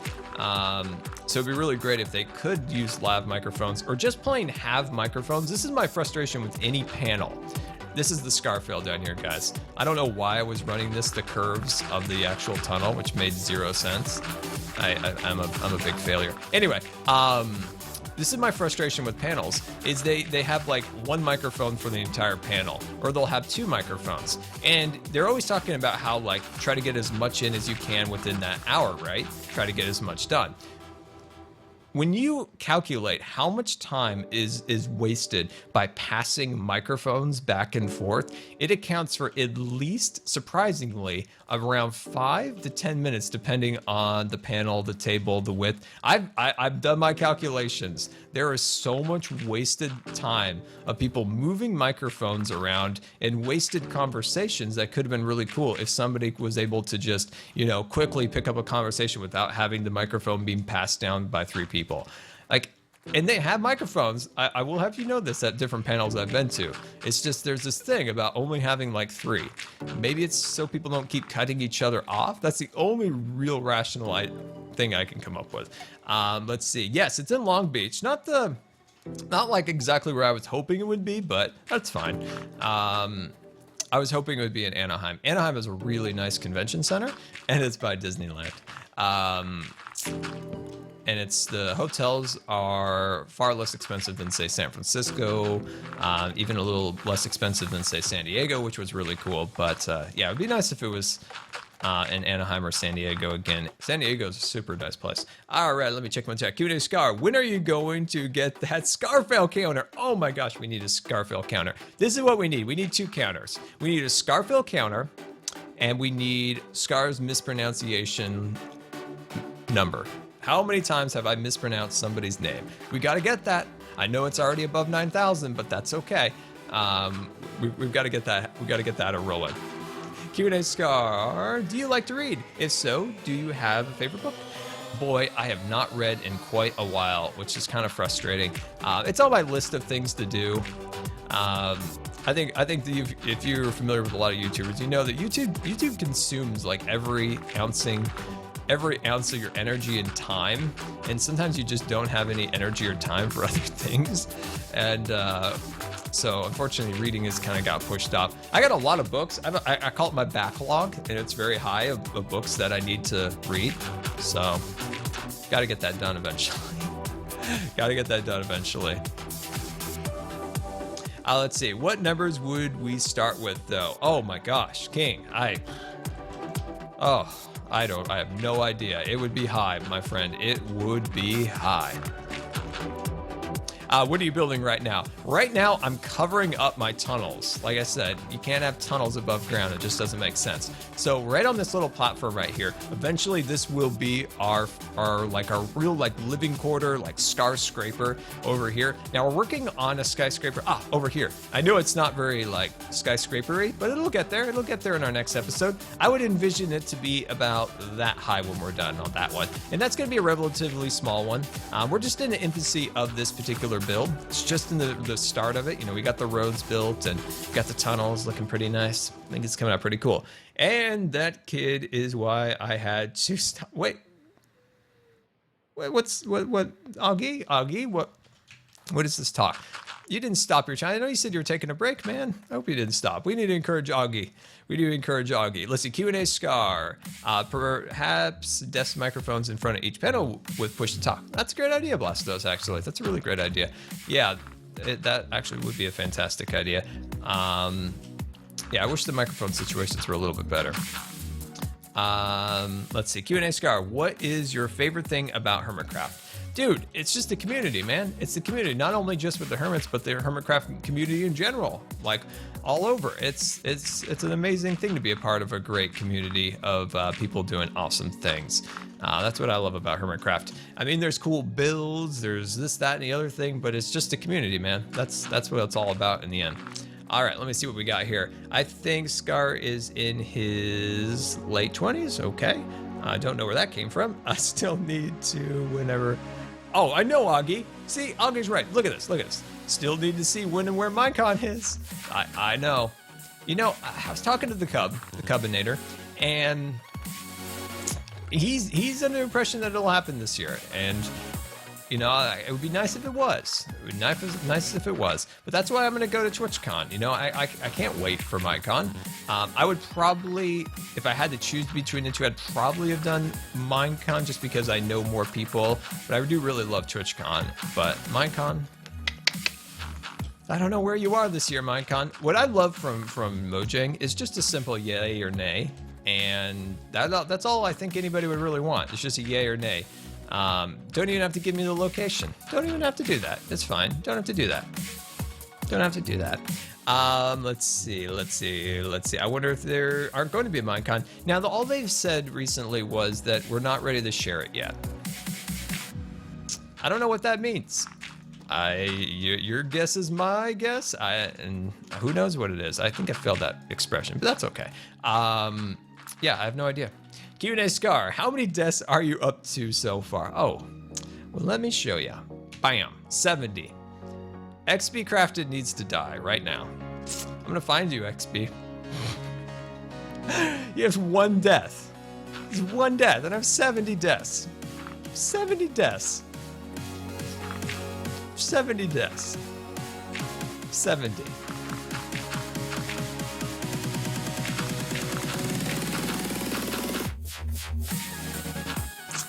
So it'd be really great if they could use lav microphones or just plain have microphones. This is my frustration with any panel. This is the Scar fail down here, guys. I don't know why I was running the curves of the actual tunnel, which made 0 sense. I'm a big failure. Anyway, this is my frustration with panels, is they have like one microphone for the entire panel, or they'll have 2 microphones. And they're always talking about how, like, try to get as much in as you can within that hour, right? Try to get as much done. When you calculate how much time is wasted by passing microphones back and forth, it accounts for at least, surprisingly, around 5 to 10 minutes, depending on the panel, the table, the width. I've done my calculations. There is so much wasted time of people moving microphones around and wasted conversations that could have been really cool if somebody was able to just, you know, quickly pick up a conversation without having the microphone being passed down by 3 people. Like, and they have microphones. I will have you know this at different panels I've been to. It's just there's this thing about only having like 3. Maybe it's so people don't keep cutting each other off. That's the only real rational thing I can come up with. Let's see. Yes, it's in Long Beach. Not like exactly where I was hoping it would be, but that's fine. I was hoping it would be in Anaheim. Anaheim is a really nice convention center, and it's by Disneyland. And the hotels are far less expensive than, say, San Francisco, even a little less expensive than, say, San Diego, which was really cool. But yeah, it'd be nice if it was in Anaheim or San Diego again. San Diego is a super nice place. All right, let me check my chat. Q&A Scar, when are you going to get that Scar fail counter? Oh my gosh, we need a Scar fail counter. This is what we need. We need 2 counters. We need a Scar fail counter, and we need Scar's mispronunciation number. How many times have I mispronounced somebody's name? We got to get that. I know it's already above 9,000, but that's okay. We've got to get that. We've got to get that a rolling. Q&A Scar, do you like to read? If so, do you have a favorite book? Boy, I have not read in quite a while, which is kind of frustrating. It's on my list of things to do. I think that if you're familiar with a lot of YouTubers, you know that YouTube consumes like every ounce of your energy and time, and sometimes you just don't have any energy or time for other things, and so unfortunately reading has kind of got pushed off. I got a lot of books. I call it my backlog, and it's very high of books that I need to read, so got to get that done eventually. Let's see, what numbers would we start with though? Oh my gosh, King, I have no idea. It would be high, my friend. It would be high. What are you building right now? Right now, I'm covering up my tunnels. Like I said, you can't have tunnels above ground. It just doesn't make sense. So right on this little platform right here, eventually this will be our real like living quarter, like skyscraper over here. Now we're working on a skyscraper. Over here. I know it's not very like skyscrapery, but it'll get there. It'll get there in our next episode. I would envision it to be about that high when we're done on that one. And that's going to be a relatively small one. We're just in the infancy of this particular build. It's just in the start of it. You know, we got the roads built and got the tunnels looking pretty nice. I think it's coming out pretty cool. And that kid is why I had to stop. Wait, what Augie, what is this talk? You didn't stop your channel. I know you said you were taking a break, man. I hope you didn't stop. We need to encourage Augie. We do encourage Augie. Let's see, Q&A Scar. Perhaps desk microphones in front of each panel with push to talk. That's a great idea, Blastos, actually. That's a really great idea. Yeah, that actually would be a fantastic idea. Yeah, I wish the microphone situations were a little bit better. Let's see, Q&A Scar. What is your favorite thing about Hermitcraft? Dude, it's just the community, man. It's the community, not only just with the Hermits, but the Hermitcraft community in general, like all over. It's an amazing thing to be a part of a great community of people doing awesome things. That's what I love about Hermitcraft. I mean, there's cool builds, there's this, that, and the other thing, but it's just a community, man. That's what it's all about in the end. All right, let me see what we got here. I think Scar is in his late 20s. Okay. I don't know where that came from. I still need to whenever... Oh, I know Augie. See, Augie's right. Look at this. Look at this. Still need to see when and where Minecon is. I know. You know, I was talking to the Cubinator, and he's under the impression that it'll happen this year. And, you know, it would be nice if it was. It would be nice if it was. But that's why I'm going to go to TwitchCon. You know, I can't wait for MineCon. I would probably, if I had to choose between the two, I'd probably have done MineCon just because I know more people. But I do really love TwitchCon. But MineCon, I don't know where you are this year, Minecon. What I love from Mojang is just a simple yay or nay, and that's all I think anybody would really want. It's just a yay or nay. Don't even have to give me the location. Don't even have to do that. It's fine. Don't have to do that. Don't have to do that. Let's see. I wonder if there aren't going to be a Minecon. Now, all they've said recently was that we're not ready to share it yet. I don't know what that means. Your guess is my guess, and who knows what it is. I think I failed that expression, but that's okay. Yeah, I have no idea. Q&A Scar, how many deaths are you up to so far? Oh, well, let me show you. Bam, 70. XP Crafted needs to die right now. I'm gonna find you, XP. You have one death. It's one death, and I have 70 deaths. 70 deaths. 70 deaths. 70.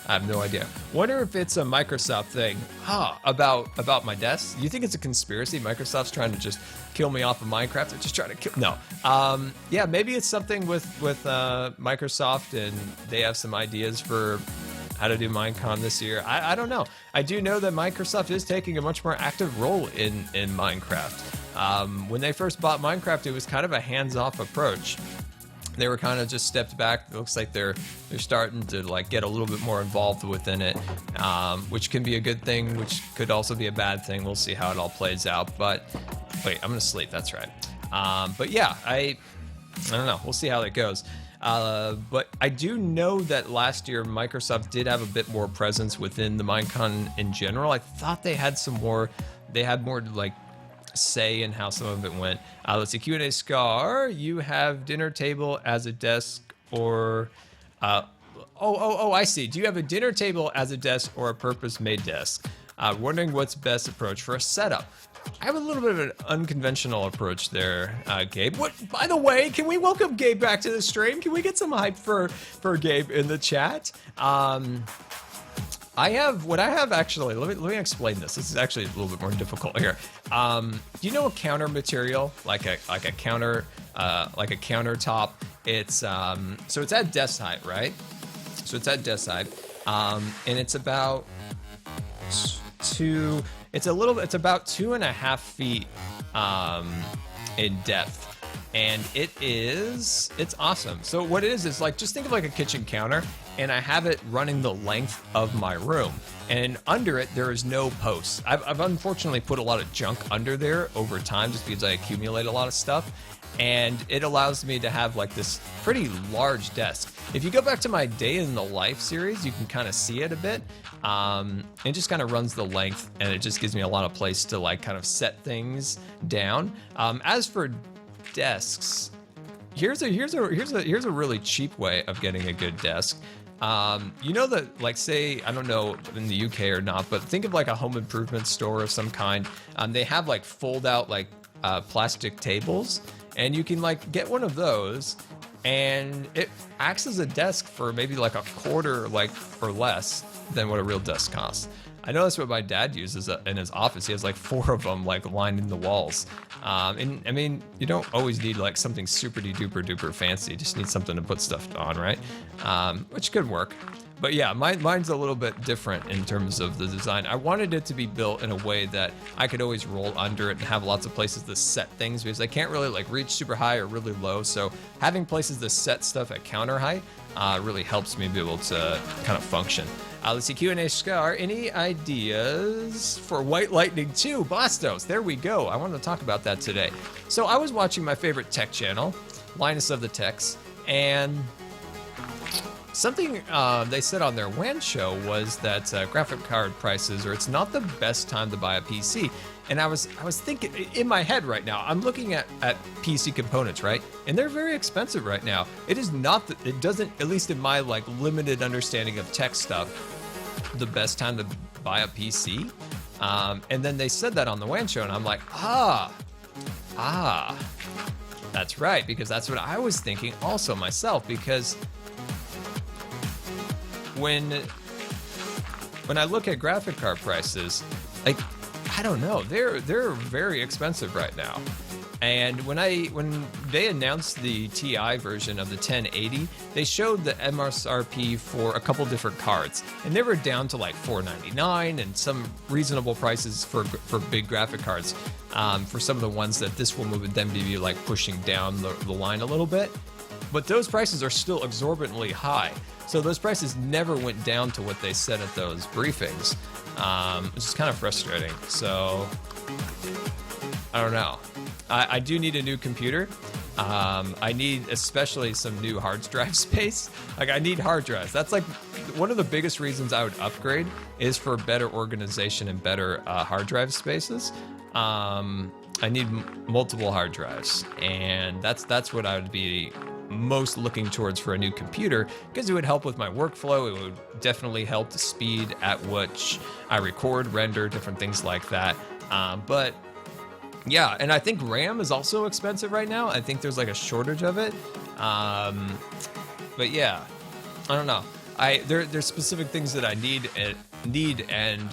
I have no idea. Wonder if it's a Microsoft thing. About my deaths? You think it's a conspiracy? Microsoft's trying to just kill me off of Minecraft? They're just trying to kill... No. Yeah, maybe it's something with Microsoft, and they have some ideas for how to do Minecon this year. I don't know. I do know that Microsoft is taking a much more active role in Minecraft. When they first bought Minecraft, it was kind of a hands-off approach. They were kind of just stepped back. It looks like they're starting to like get a little bit more involved within it, which can be a good thing, which could also be a bad thing. We'll see how it all plays out. But wait, I'm gonna sleep. That's right. But yeah, I don't know. We'll see how that goes. But I do know that last year Microsoft did have a bit more presence within the Minecon in general. I thought they had some more. They had more like say in how some of it went. Let's see. Q&A Scar, you have dinner table as a desk or I see. Do you have a dinner table as a desk or a purpose-made desk? Wondering what's best approach for a setup. I have a little bit of an unconventional approach there, Gabe. What? By the way, can we welcome Gabe back to the stream? Can we get some hype for Gabe in the chat? I have actually. Let me explain this. This is actually a little bit more difficult here. Do you know a counter material, like a counter, like a countertop? It's so it's at desk height, right? So it's at desk height, and it's about It's about 2.5 feet in depth. And it's awesome. So what it is like, just think of like a kitchen counter, and I have it running the length of my room. And under it, there is no posts. I've unfortunately put a lot of junk under there over time just because I accumulate a lot of stuff. And it allows me to have like this pretty large desk. If you go back to my day in the life series, you can kind of see it a bit. It just kind of runs the length, and it just gives me a lot of place to like kind of set things down. As for desks, here's a really cheap way of getting a good desk. You know that, like, say, I don't know in the UK or not, but think of like a home improvement store of some kind. They have like fold out like plastic tables, and you can like get one of those, and it acts as a desk for maybe like a quarter, like, or less than what a real desk costs. I know that's what my dad uses in his office. He has like 4 of them like lined in the walls. And I mean, you don't always need like something super duper duper fancy. You just need something to put stuff on, right? Which could work. But yeah, mine's a little bit different in terms of the design. I wanted it to be built in a way that I could always roll under it and have lots of places to set things, because I can't really like reach super high or really low. So having places to set stuff at counter height really helps me be able to kind of function. Let's see, Q&A Scar, any ideas for White Lightning 2? Bastos, there we go. I wanted to talk about that today. So I was watching my favorite tech channel, Linus of the Techs, and something they said on their WAN show was that graphic card prices, or it's not the best time to buy a PC. And I was thinking in my head right now, I'm looking at PC components, right? And they're very expensive right now. It is not, it doesn't, at least in my like limited understanding of tech stuff, the best time to buy a PC. And then they said that on the WAN show, and I'm like, that's right, because that's what I was thinking also myself, because when I look at graphic card prices, like, I don't know, they're very expensive right now. And when they announced the TI version of the 1080, they showed the MSRP for a couple different cards, and they were down to like $499 and some reasonable prices for big graphic cards. For some of the ones that this one would then be like pushing down the line a little bit, but those prices are still exorbitantly high. So those prices never went down to what they said at those briefings, which is kind of frustrating. So I don't know. I do need a new computer. I need especially some new hard drive space. Like, I need hard drives. That's like one of the biggest reasons I would upgrade, is for better organization and better hard drive spaces. I need multiple hard drives, and that's what I would be most looking towards for a new computer, because it would help with my workflow. It would definitely help the speed at which I record, render, different things like that. But yeah, and I think RAM is also expensive right now. I think there's like a shortage of it. But yeah, I don't know. There's specific things that I need and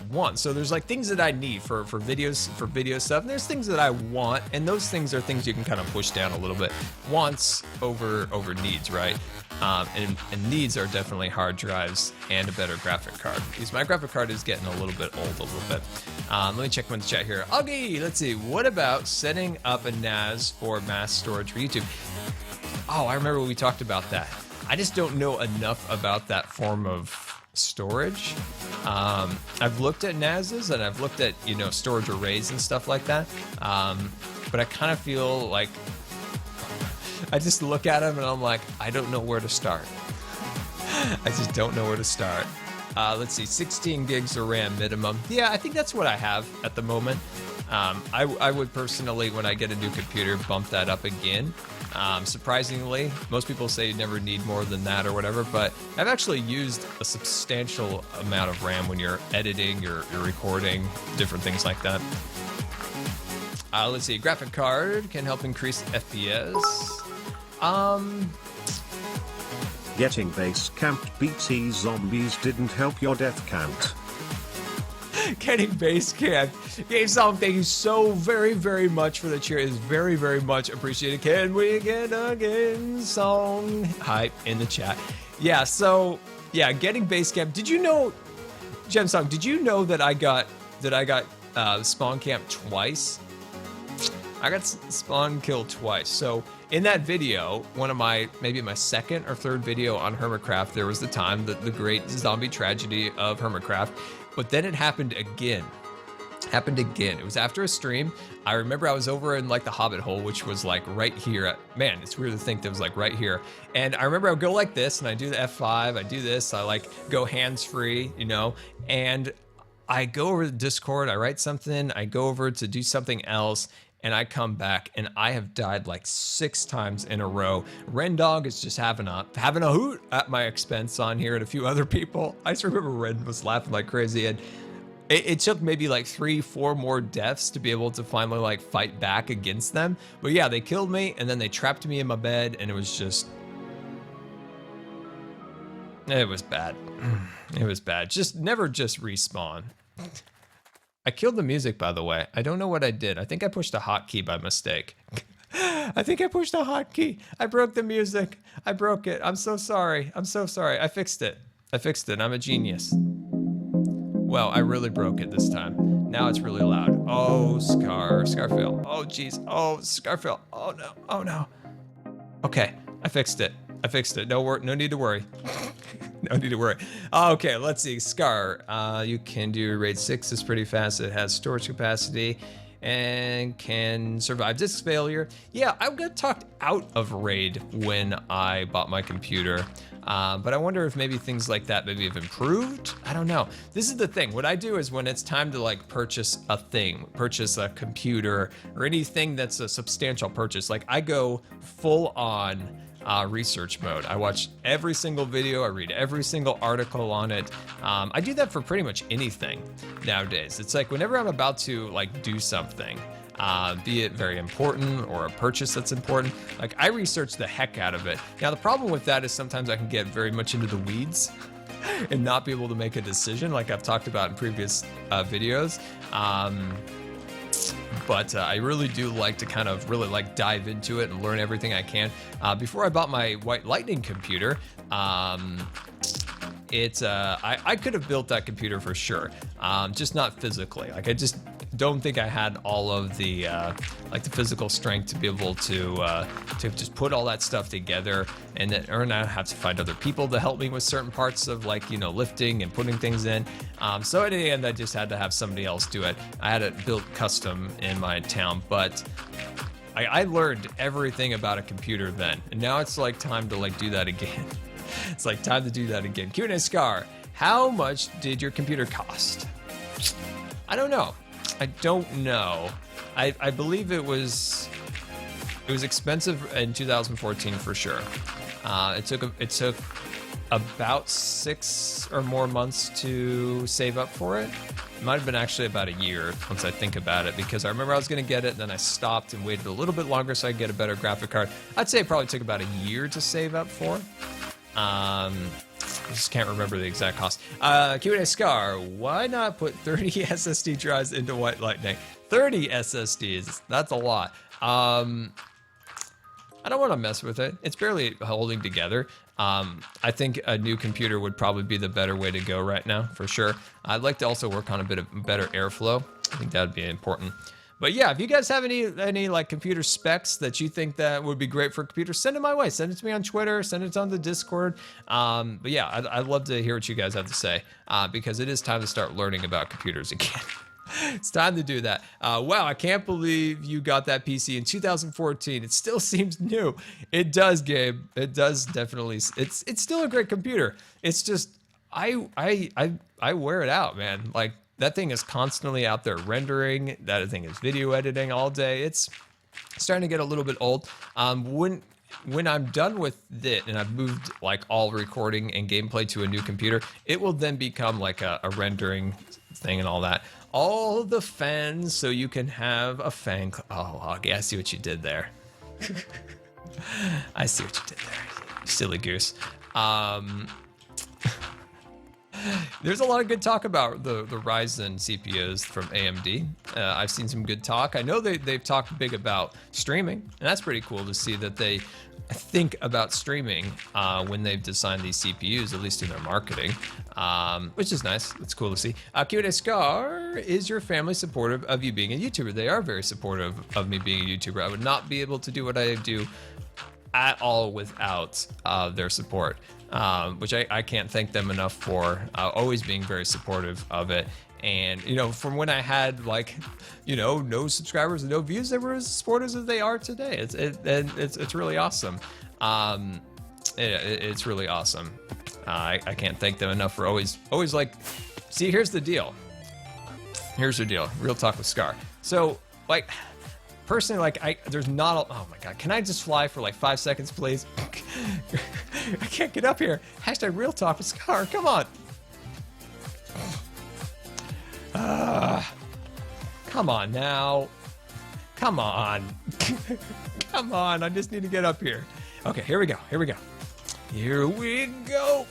want. So there's like things that I need for video stuff, and there's things that I want, and those things are things you can kind of push down a little bit. Wants over needs, right? And needs are definitely hard drives and a better graphic card, because my graphic card is getting a little bit old a little bit. Let me check my chat here. Okay, let's see. What about setting up a NAS for mass storage for YouTube? Oh, I remember we talked about that. I just don't know enough about that form of storage. I've looked at NASs, and I've looked at, storage arrays and stuff like that. But I kind of feel like I just look at them and I'm like, I don't know where to start. I just don't know where to start. Let's see, 16 gigs of RAM minimum. Yeah, I think that's what I have at the moment. I would personally, when I get a new computer, bump that up again. Surprisingly, most people say you never need more than that or whatever, but I've actually used a substantial amount of RAM when you're editing, you're recording, different things like that. Let's see, graphic card can help increase FPS. Getting base camped BT zombies didn't help your death count. Getting base camp. Game Song, thank you so very, very much for the cheer. It is very, very much appreciated. Can we get a Game Song hype in the chat? Yeah, so, yeah, getting base camp. Did you know, Gem Song, did you know that I got spawn camp twice? I got spawn killed twice. So in that video, one of maybe my second or third video on Hermitcraft, there was the time, the great zombie tragedy of Hermitcraft. But then it happened again. It was after a stream. I remember I was over in like the Hobbit hole, which was like right here. Man, it's weird to think that was like right here. And I remember I would go like this, and I do the F5, I do this, I like go hands-free, and I go over to Discord, I write something, I go over to do something else, and I come back, and I have died like 6 times in a row. Rendog is just having a hoot at my expense on here, and a few other people. I just remember Ren was laughing like crazy, and it took maybe like 3-4 more deaths to be able to finally like fight back against them. But yeah, they killed me, and then they trapped me in my bed, and it was bad. It was bad. Never just respawn. I killed the music, by the way. I don't know what I did. I think I pushed a hotkey by mistake. I think I pushed a hotkey. I broke the music. I broke it. I'm so sorry. I'm so sorry. I fixed it. I'm a genius. Well, I really broke it this time. Now it's really loud. Oh, Scarfail. Oh, jeez. Oh, Scarfail. Oh, no. Oh, no. Okay, I fixed it. No need to worry. No need to worry. Okay, let's see. Scar, you can do raid 6. It's pretty fast. It has storage capacity and can survive disk failure. Yeah, I got talked out of raid when I bought my computer. But I wonder if maybe things like that maybe have improved. I don't know. This is the thing. What I do is when it's time to like purchase a thing, purchase a computer or anything that's a substantial purchase, like I go full on research mode. I watch every single video. I read every single article on it. I do that for pretty much anything nowadays. It's like whenever I'm about to like do something, be it very important or a purchase that's important, like I research the heck out of it. Now the problem with that is sometimes I can get very much into the weeds and not be able to make a decision like I've talked about in previous videos. But I really do like to kind of really like dive into it and learn everything I can. Before I bought my White Lightning computer, I could have built that computer for sure, just not physically. Like I just don't think I had all of the like the physical strength to be able to just put all that stuff together, and then I have to find other people to help me with certain parts of like, you know, lifting and putting things in. So in the end, I just had to have somebody else do it. I had it built custom in my town, but I learned everything about a computer then, and now it's like time to like do that again. It's like time to do that again. Q&A Scar, how much did your computer cost? I don't know. I believe it was expensive in 2014 for sure. It took about 6 or more months to save up for it. It might have been actually about a year once I think about it, because I remember I was going to get it, and then I stopped and waited a little bit longer so I could get a better graphic card. I'd say it probably took about a year to save up for. I just can't remember the exact cost. Q&A Scar, why not put 30 SSD drives into White Lightning? 30 SSDs, that's a lot. I don't want to mess with it. It's barely holding together. I think a new computer would probably be the better way to go right now, for sure. I'd like to also work on a bit of better airflow. I think that would be important. But yeah, if you guys have any like computer specs that you think that would be great for a computer, send it my way. Send it to me on Twitter. Send it on the Discord. But yeah, I'd love to hear what you guys have to say, because it is time to start learning about computers again. It's time to do that. Wow, I can't believe you got that PC in 2014. It still seems new. It does, Gabe. It does definitely. It's still a great computer. It's just I wear it out, man. Like, that thing is constantly out there rendering. That thing is video editing all day. It's starting to get a little bit old. When I'm done with it and I've moved like all recording and gameplay to a new computer, it will then become like a rendering thing and all that. All the fans, so you can have a fan. Oh, okay, I see what you did there. I see what you did there, you silly goose. There's a lot of good talk about the Ryzen CPUs from AMD. I've seen some good talk. I know they've talked big about streaming, and that's pretty cool to see that they think about streaming when they've designed these CPUs, at least in their marketing, which is nice. It's cool to see. Q&A Scar, is your family supportive of you being a YouTuber? They are very supportive of me being a YouTuber. I would not be able to do what I do at all without their support. Which I can't thank them enough for, always being very supportive of it. And, you know, from when I had, like, you know, no subscribers and no views, they were as supportive as they are today. It's really awesome. It's really awesome. I can't thank them enough for always like, see, here's the deal. Here's the deal. Real talk with Scar. So, like, personally, like, there's not a, oh my God, can I just fly for like 5 seconds, please? I can't get up here. Hashtag real talk with Scar, come on. Come on now. Come on. Come on, I just need to get up here. Okay, here we go, here we go. Here we go.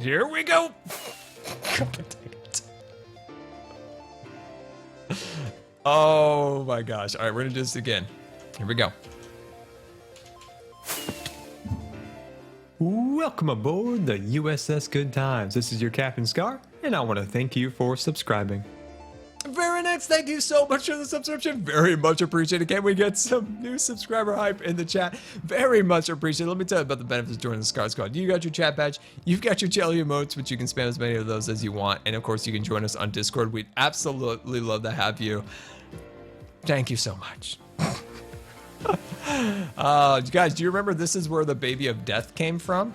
Here we go. Oh my gosh. All right, we're gonna do this again. Here we go. Welcome aboard the USS Good Times. This is your Captain Scar, and I want to thank you for subscribing. Very nice. Thank you so much for the subscription. Very much appreciated. Can we get some new subscriber hype in the chat? Very much appreciated. Let me tell you about the benefits of joining the Scar Squad. You got your chat badge. You've got your jelly emotes, which you can spam as many of those as you want. And of course, you can join us on Discord. We'd absolutely love to have you. Thank you so much. Guys, do you remember this is where the baby of death came from?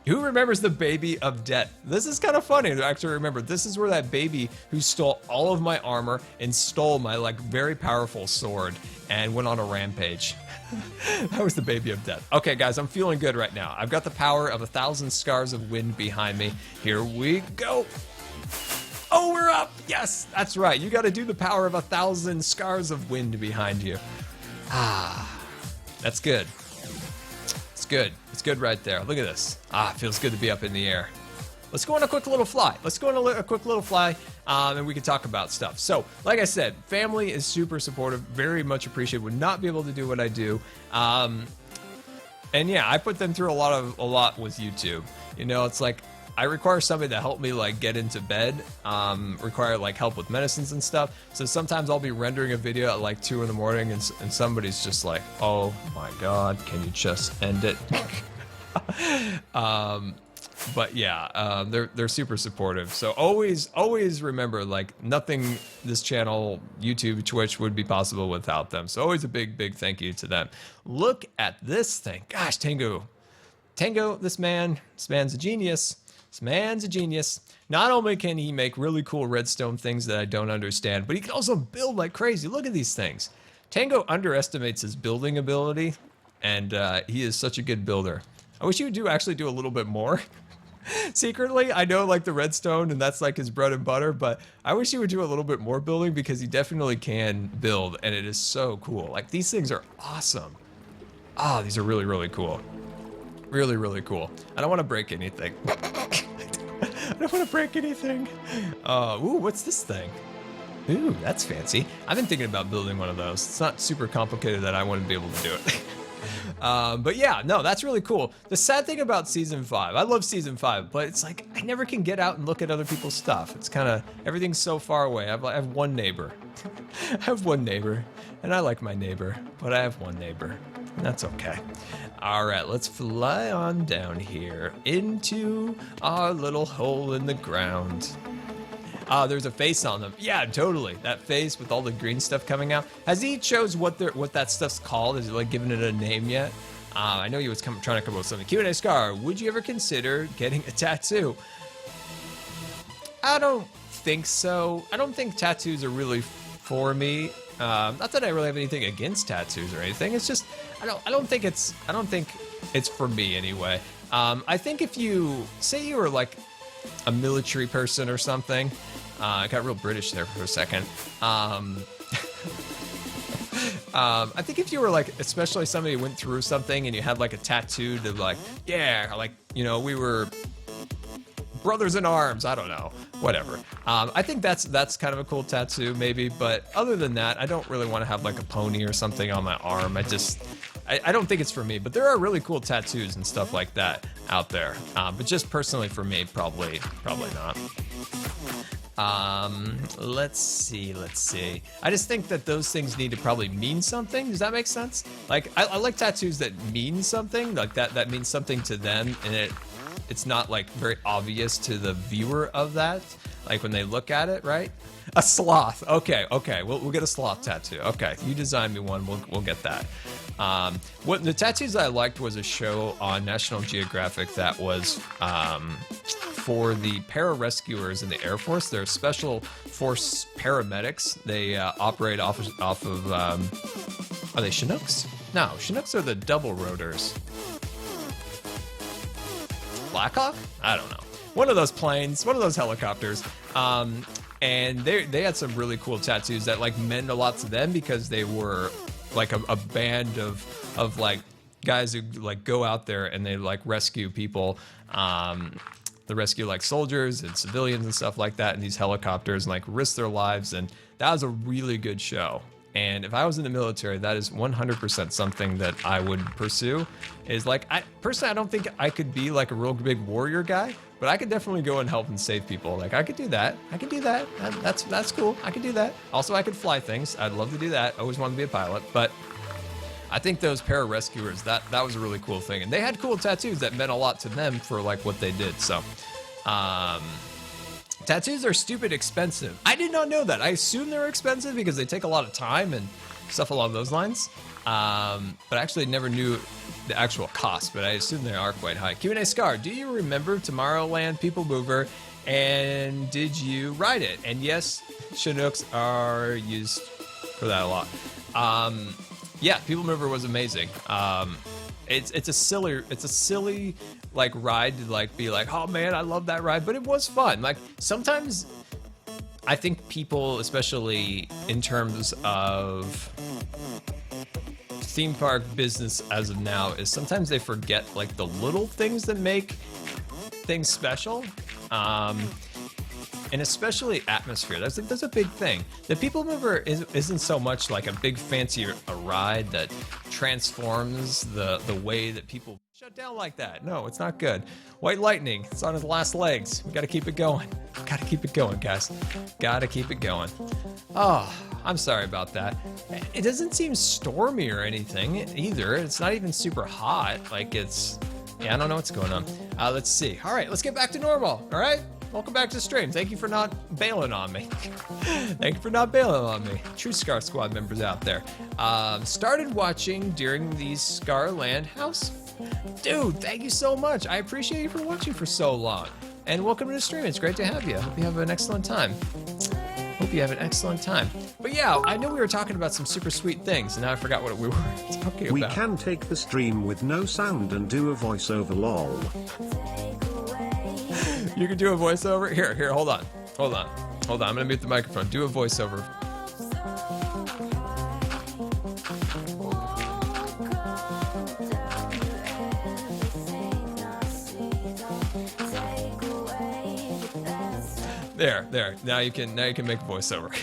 Who remembers the baby of death? This is kind of funny to actually remember. This is where that baby who stole all of my armor and stole my like very powerful sword and went on a rampage. That was the baby of death. Okay, guys, I'm feeling good right now. I've got the power of 1,000 scars of wind behind me. Here we go. Oh, we're up. Yes, that's right. You got to do the power of 1,000 scars of wind behind you. Ah, that's good. It's good. It's good right there. Look at this. Ah, it feels good to be up in the air. Let's go on a quick little fly. Let's go on a quick little fly, and we can talk about stuff. So, like I said, family is super supportive. Very much appreciated. Would not be able to do what I do. And yeah, I put them through a lot with YouTube. You know, it's like I require somebody to help me like get into bed, require like help with medicines and stuff. So sometimes I'll be rendering a video at like 2 in the morning and somebody's just like, oh my God, can you just end it? But yeah, they're super supportive. So always remember, like nothing this channel, YouTube, Twitch would be possible without them. So always a big thank you to them. Look at this thing. Gosh, Tango, this man's a genius. This man's a genius. Not only can he make really cool redstone things that I don't understand, but he can also build like crazy. Look at these things. Tango underestimates his building ability, and he is such a good builder. I wish he would actually do a little bit more. Secretly, I know like the redstone and that's like his bread and butter, but I wish he would do a little bit more building because he definitely can build, and it is so cool. Like these things are awesome. Ah, these are really cool. Really cool. I don't want to break anything. I don't want to break anything. Ooh, what's this thing? Ooh, that's fancy. I've been thinking about building one of those. It's not super complicated that I wouldn't be able to do it. But yeah, no, that's really cool. The sad thing about Season 5, I love Season 5, but it's like I never can get out and look at other people's stuff. It's kind of, everything's so far away. I have one neighbor. I have one neighbor, and I like my neighbor, but I have one neighbor, and that's okay. All right, let's fly on down here into our little hole in the ground. There's a face on them. Yeah, totally. That face with all the green stuff coming out. Has he chose what that stuff's called? Has he like given it a name yet? I know he was trying to come up with something. Q&A Scar, would you ever consider getting a tattoo? I don't think so. I don't think tattoos are really for me. Not that I really have anything against tattoos or anything. It's just I don't think it's for me anyway. I think if you say you were like a military person or something, I got real British there for a second. I think if you were like, especially somebody who went through something and you had like a tattoo to like, yeah, like, you know, we were brothers in arms, I don't know, whatever. I think that's kind of a cool tattoo maybe, but other than that, I don't really want to have like a pony or something on my arm. I don't think it's for me, but there are really cool tattoos and stuff like that out there. But just personally for me, probably not. Let's see. I just think that those things need to probably mean something. Does that make sense? Like, I like tattoos that mean something, like that means something to them, and it's not like very obvious to the viewer of that, like when they look at it, right? A sloth. Okay. We'll get a sloth tattoo. Okay, you design me one. We'll get that. What the tattoos I liked was a show on National Geographic that was for the pararescuers in the Air Force. They're special force paramedics. They operate off of are they Chinooks? No, Chinooks are the double rotors. Blackhawk? I don't know. One of those planes, one of those helicopters. And they had some really cool tattoos that like meant a lot to them because they were like a band of like guys who like go out there and they like rescue people. they rescue like soldiers and civilians and stuff like that in these helicopters and like risk their lives. And that was a really good show. And if I was in the military, that is 100% something that I would pursue. Is like, I don't think I could be like a real big warrior guy, but I could definitely go and help and save people. Like I could do that. That's cool. I could do that. Also, I could fly things. I'd love to do that. I always wanted to be a pilot, but I think those pararescuers, that was a really cool thing. And they had cool tattoos that meant a lot to them for like what they did. So, tattoos are stupid expensive. I did not know that. I assume they're expensive because they take a lot of time and stuff along those lines. But I actually never knew the actual cost, but I assume they are quite high. Q&A Scar, do you remember Tomorrowland People Mover? And did you ride it? And yes, Chinooks are used for that a lot. Yeah, People Mover was amazing. It's a silly like ride to like be like, oh man, I love that ride, but it was fun. Like sometimes I think people, especially in terms of theme park business as of now, is sometimes they forget like the little things that make things special. And especially atmosphere. That's a big thing. The People Mover isn't so much like a big fancy a ride that transforms the way that people shut down like that. No, it's not good. White Lightning, it's on its last legs. We gotta keep it going. Gotta keep it going, guys. Gotta keep it going. Oh, I'm sorry about that. It doesn't seem stormy or anything either. It's not even super hot. Like yeah, I don't know what's going on. Let's see. All right, let's get back to normal. All right. Welcome back to the stream. Thank you for not bailing on me. Thank you for not bailing on me. True Scar Squad members out there. Started watching during the Scarland house. Dude, thank you so much. I appreciate you for watching for so long. And welcome to the stream. It's great to have you. Hope you have an excellent time. Hope you have an excellent time. But yeah, I know we were talking about some super sweet things, and now I forgot what we were talking about. We can take the stream with no sound and do a voiceover lol. You can do a voiceover? Here, hold on. I'm gonna mute the microphone. Do a voiceover. There. Now you can make a voiceover.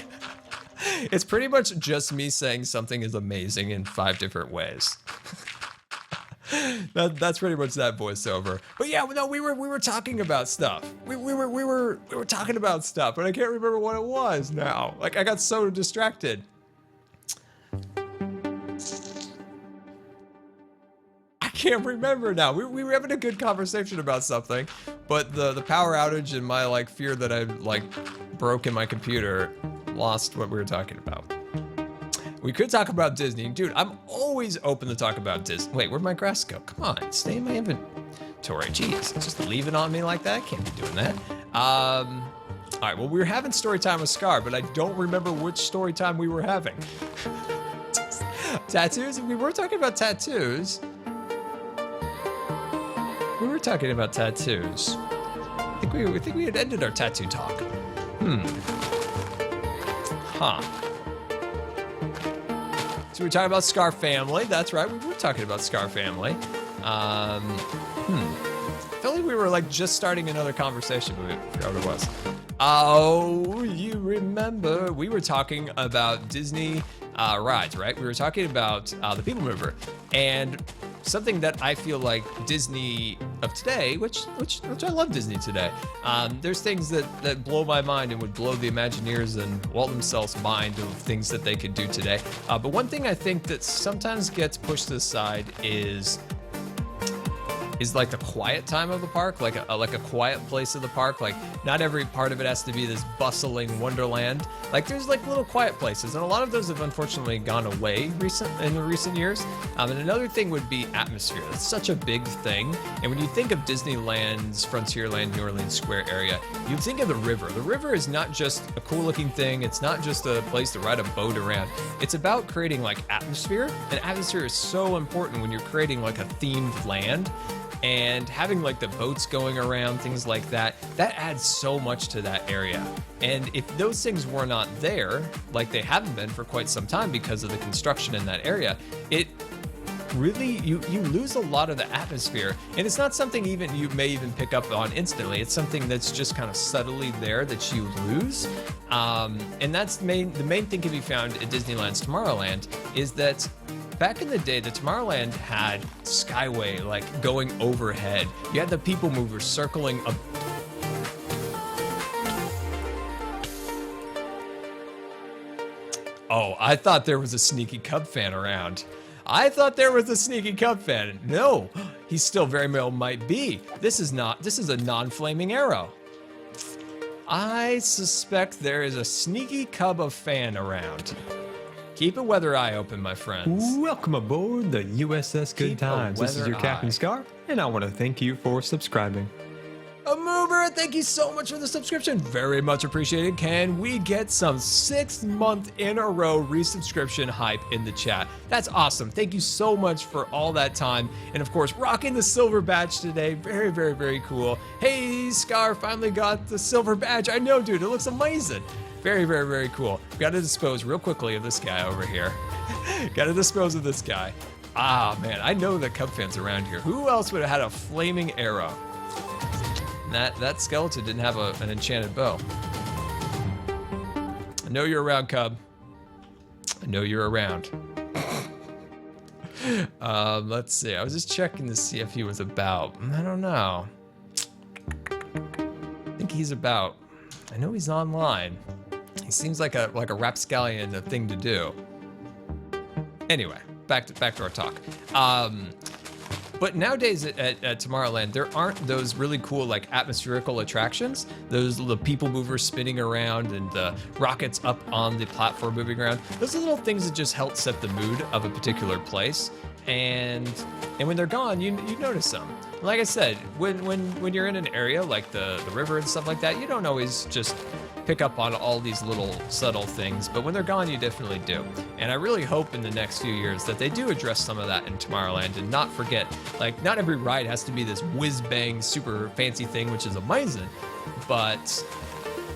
It's pretty much just me saying something is amazing in 5 different ways. That's pretty much that voiceover. But yeah, no, we were talking about stuff. We were talking about stuff, but I can't remember what it was now. Like I got so distracted. I can't remember now. We were having a good conversation about something, but the power outage and my like fear that I like broke in my computer lost what we were talking about. We could talk about Disney. Dude, I'm always open to talk about Disney. Wait, where'd my grass go? Come on, stay in my inventory. Jeez, just leave it on me like that? Can't be doing that. All right, well, we were having story time with Scar, but I don't remember which story time we were having. Tattoos? We were talking about tattoos. We were talking about tattoos. I think we had ended our tattoo talk. Huh. So we were talking about Scar Family. That's right, we were talking about Scar Family. I feel like we were like just starting another conversation, but I forgot what it was. Oh, you remember we were talking about Disney rides, right? We were talking about the People Mover, and something that I feel like Disney of today, which I love Disney today. There's things that blow my mind and would blow the Imagineers and Walt themselves mind of things that they could do today. But one thing I think that sometimes gets pushed aside is like the quiet time of the park, like a quiet place of the park. Like not every part of it has to be this bustling wonderland. Like there's like little quiet places, and a lot of those have unfortunately gone away in recent years. And another thing would be atmosphere. That's such a big thing. And when you think of Disneyland's Frontierland New Orleans Square area, you think of the river. The river is not just a cool looking thing. It's not just a place to ride a boat around. It's about creating like atmosphere, and atmosphere is so important when you're creating like a themed land. And having like the boats going around, things like that adds so much to that area. And if those things were not there, like they haven't been for quite some time because of the construction in that area, it really, you lose a lot of the atmosphere. And it's not something even you may even pick up on instantly. It's something that's just kind of subtly there that you lose. And that's the main thing can be found at Disneyland's Tomorrowland is that back in the day, the Tomorrowland had Skyway, like going overhead. You had the people movers circling up. Oh, I thought there was a sneaky Cub fan around. I thought there was a sneaky Cub fan. No, he still very well might be. This is a non-flaming arrow. I suspect there is a sneaky Cub of fan around. Keep a weather eye open, my friends. Welcome aboard the USS Good Times. This is your Captain Scar, and I want to thank you for subscribing. A mover, thank you so much for the subscription. Very much appreciated. Can we get some 6th month in a row resubscription hype in the chat? That's awesome. Thank you so much for all that time. And of course, rocking the silver badge today. Very, very, very cool. Hey, Scar finally got the silver badge. I know, dude, it looks amazing. Very, very, very cool. Got to dispose real quickly of this guy over here. Got to dispose of this guy. Ah, man, I know the Cub fans around here. Who else would have had a flaming arrow? That skeleton didn't have an enchanted bow. I know you're around, Cub. I know you're around. Let's see. I was just checking to see if he was about. I don't know. I think he's about. I know he's online. He seems like a rapscallion, a thing to do. Anyway, back to our talk. But nowadays at Tomorrowland, there aren't those really cool like atmospherical attractions. Those the people movers spinning around and the rockets up on the platform moving around. Those are little things that just help set the mood of a particular place. And when they're gone, you notice them. Like I said, when you're in an area like the river and stuff like that, you don't always just pick up on all these little subtle things, but when they're gone, you definitely do. And I really hope in the next few years that they do address some of that in Tomorrowland and not forget, like, not every ride has to be this whiz-bang super fancy thing, which is amazing, but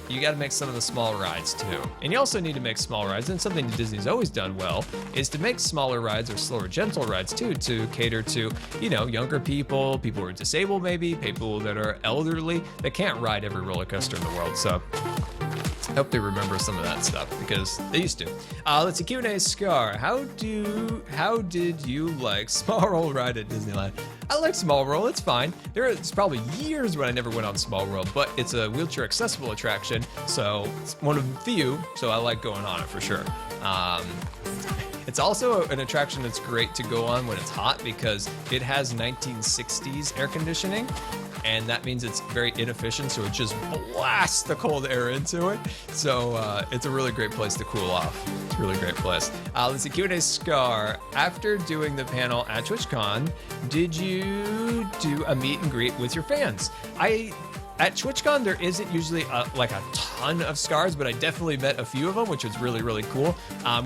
you got to make some of the small rides too. And you also need to make small rides, and something that Disney's always done well is to make smaller rides or slower, gentle rides too, to cater to, you know, younger people who are disabled maybe, people that are elderly, that can't ride every roller coaster in the world. So I hope they remember some of that stuff because they used to. Let's see, Q&A Scar. How did you like Small Roll ride at Disneyland? I like Small Roll, it's fine. It's probably years when I never went on Small Roll, but it's a wheelchair accessible attraction, so it's one of the few, so I like going on it for sure. It's also an attraction that's great to go on when it's hot because it has 1960s air conditioning, and that means it's very inefficient, so it just blasts the cold air into it. So it's a really great place to cool off. It's a really great place. Let's see, Q&A Scar. After doing the panel at TwitchCon, did you do a meet and greet with your fans? At TwitchCon, there isn't usually like a ton of Scars, but I definitely met a few of them, which was really, really cool.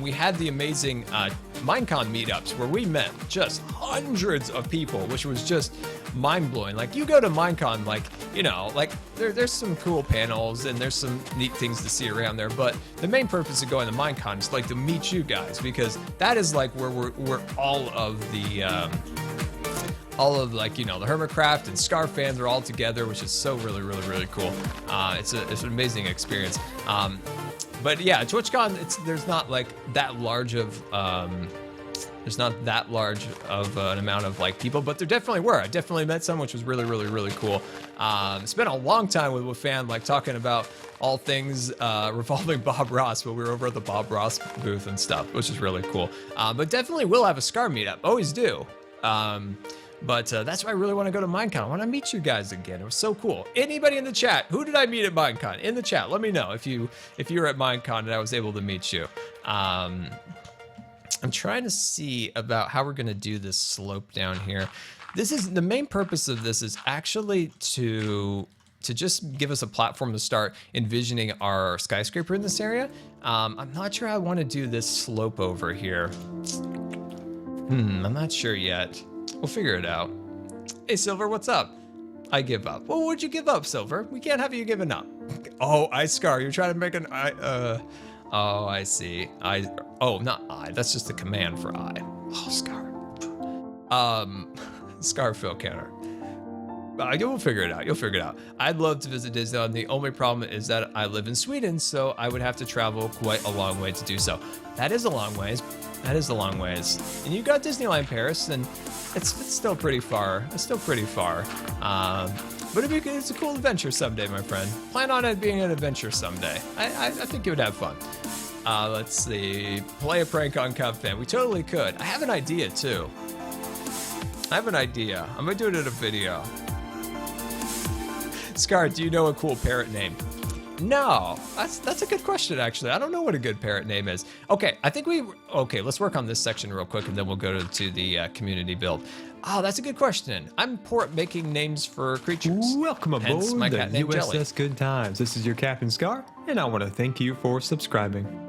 We had the amazing Minecon meetups where we met just hundreds of people, which was just mind-blowing. Like, you go to Minecon, like, you know, like there's some cool panels and there's some neat things to see around there, but the main purpose of going to Minecon is like to meet you guys, because that is like where we're all of like, you know, the Hermitcraft and Scar fans are all together, which is so really, really, really cool. It's an amazing experience. But yeah, at TwitchCon, there's not like that large of an amount of like people, but there definitely were. I definitely met some, which was really, really, really cool. Spent a long time with a fan, like talking about all things revolving Bob Ross when we were over at the Bob Ross booth and stuff, which is really cool. But definitely will have a Scar meetup. Always do. But that's why I really want to go to Minecon. I want to meet you guys again. It was so cool. Anybody in the chat, who did I meet at Minecon? In the chat, let me know if you were at Minecon and I was able to meet you. I'm trying to see about how we're going to do this slope down here. The main purpose of this is actually to just give us a platform to start envisioning our skyscraper in this area. I'm not sure I want to do this slope over here. I'm not sure yet. We'll figure it out. Hey, Silver, what's up? I give up. Well, what'd you give up, Silver? We can't have you giving up. Oh, Scar, you're trying to make an oh, I see. Oh, not I. That's just the command for I. Oh, Scar. Scarfield counter. You'll figure it out. You'll figure it out. I'd love to visit Disneyland. The only problem is that I live in Sweden, so I would have to travel quite a long way to do so. That is a long ways. That is a long ways. And you got Disneyland Paris, and it's still pretty far. It's still pretty far. But it's a cool adventure someday, my friend. Plan on it being an adventure someday. I think you would have fun. Let's see. Play a prank on Cub Fan. We totally could. I have an idea, too. I have an idea. I'm going to do it in a video. Scar, do you know a cool parrot name? No, that's a good question, actually. I don't know what a good parrot name is. Okay, let's work on this section real quick, and then we'll go to the community build. Oh, that's a good question. I'm poor at making names for creatures. Welcome aboard the USS Good Times. This is your Captain Scar, and I want to thank you for subscribing.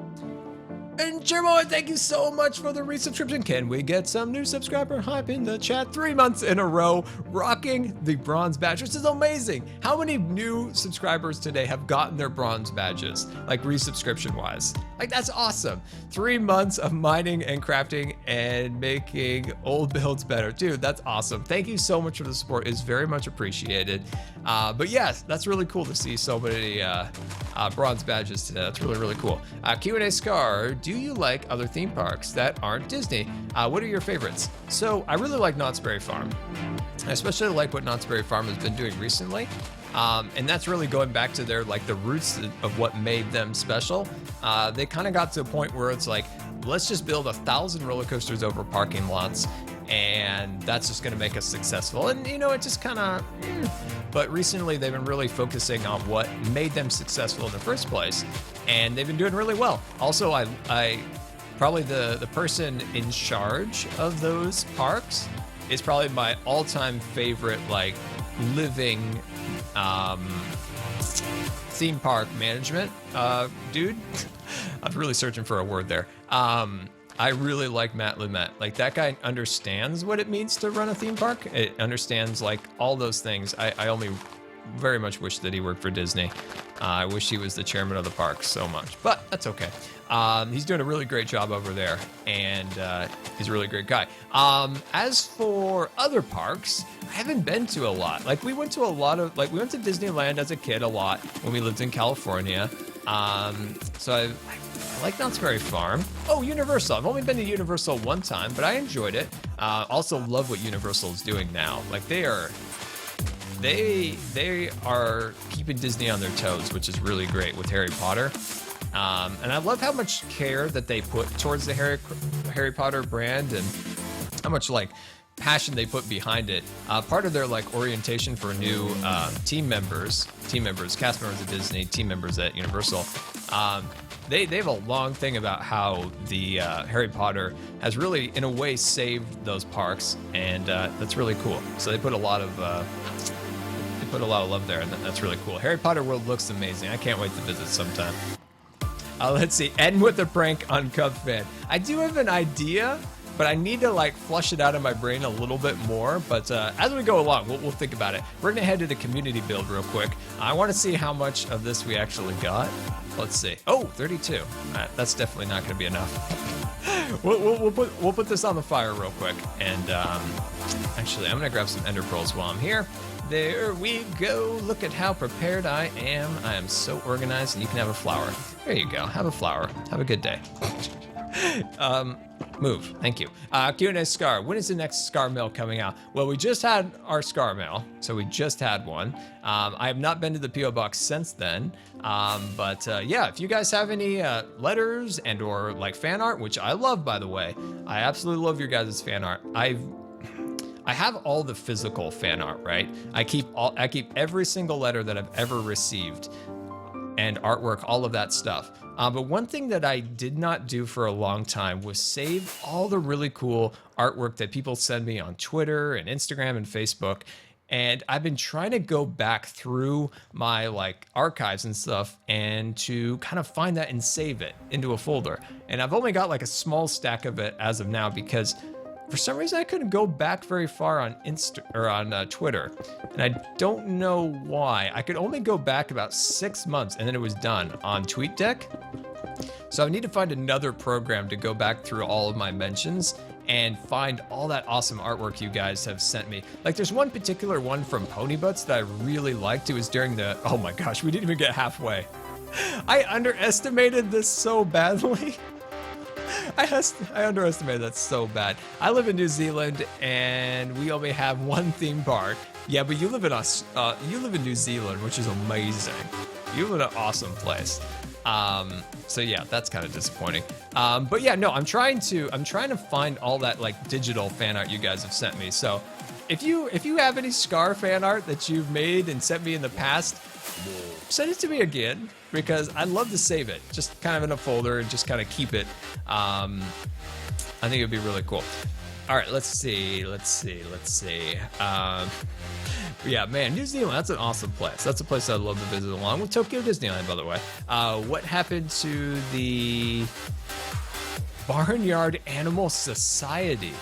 And Jermo, thank you so much for the resubscription. Can we get some new subscriber hype in the chat? 3 months in a row, rocking the bronze badge, which is amazing. How many new subscribers today have gotten their bronze badges, like resubscription wise? Like, that's awesome. 3 months of mining and crafting and making old builds better. Dude, that's awesome. Thank you so much for the support. It's very much appreciated. But yes, that's really cool to see so many bronze badges today. That's really, really cool. Q&A Scar, do you like other theme parks that aren't Disney? What are your favorites? So I really like Knott's Berry Farm. I especially like what Knott's Berry Farm has been doing recently. And that's really going back to their the roots of what made them special. They kind of got to a point where it's like, let's just build 1,000 roller coasters over parking lots, and that's just going to make us successful. And it just kind of. But recently, they've been really focusing on what made them successful in the first place, and they've been doing really well. Also, I probably the person in charge of those parks is probably my all-time favorite living theme park management dude. I'm really searching for a word there. I really like Matt Lumet. That guy understands what it means to run a theme park. It understands all those things. I only very much wish that he worked for Disney. I wish he was the chairman of the park so much, but that's okay. He's doing a really great job over there, and he's a really great guy. As for other parks, I haven't been to a lot. We went to we went to Disneyland as a kid a lot when we lived in California. So I like Knott's Berry Farm. Oh, Universal. I've only been to Universal one time, but I enjoyed it. Also love what Universal is doing now. They are keeping Disney on their toes, which is really great with Harry Potter. And I love how much care that they put towards the Harry Potter brand, and how much passion they put behind it. Part of their orientation for new cast members at Disney, team members at Universal. They have a long thing about how the Harry Potter has really, in a way, saved those parks, and that's really cool. So they put a lot of love there, and that's really cool. Harry Potter World looks amazing. I can't wait to visit sometime. Let's see. End with a prank on Cub Fan. I do have an idea, but I need to flush it out of my brain a little bit more. But as we go along, we'll think about it. We're gonna head to the community build real quick. I want to see how much of this we actually got. Let's see. Oh, 32. That's definitely not gonna be enough. We'll put this on the fire real quick. And actually, I'm gonna grab some ender pearls while I'm here. There we go. Look at how prepared I am. I am so organized, and you can have a flower. There you go. Have a flower. Have a good day. Move. Thank you. Q&A Scar. When is the next Scar mail coming out? Well, we just had our Scar mail, so we just had one. I have not been to the P.O. Box since then. But yeah, if you guys have any letters and or fan art, which I love, by the way, I absolutely love your guys' fan art. I have all the physical fan art, right? I keep every single letter that I've ever received, and artwork, all of that stuff. But one thing that I did not do for a long time was save all the really cool artwork that people send me on Twitter and Instagram and Facebook. And I've been trying to go back through my archives and stuff, and to kind of find that and save it into a folder. And I've only got a small stack of it as of now, because for some reason I couldn't go back very far on Twitter, and I don't know why. I could only go back about 6 months, and then it was done on TweetDeck. So I need to find another program to go back through all of my mentions and find all that awesome artwork you guys have sent me. Like there's one particular one from Pony Butts that I really liked. It was during the, oh my gosh, we didn't even get halfway. I underestimated this so badly. I underestimated that so bad. I live in New Zealand and we only have one theme park. Yeah, but you live in New Zealand, which is amazing. You live in an awesome place. So yeah, that's kind of disappointing. But yeah, no, I'm trying to find all that like digital fan art you guys have sent me. So if you have any Scar fan art that you've made and sent me in the past, send it to me again, because I'd love to save it, just kind of in a folder and just kind of keep it. I think it'd be really cool. All right, let's see. Yeah, man, New Zealand, that's an awesome place. That's a place I'd love to visit along with Tokyo Disneyland, by the way. What happened to the Barnyard Animal Society?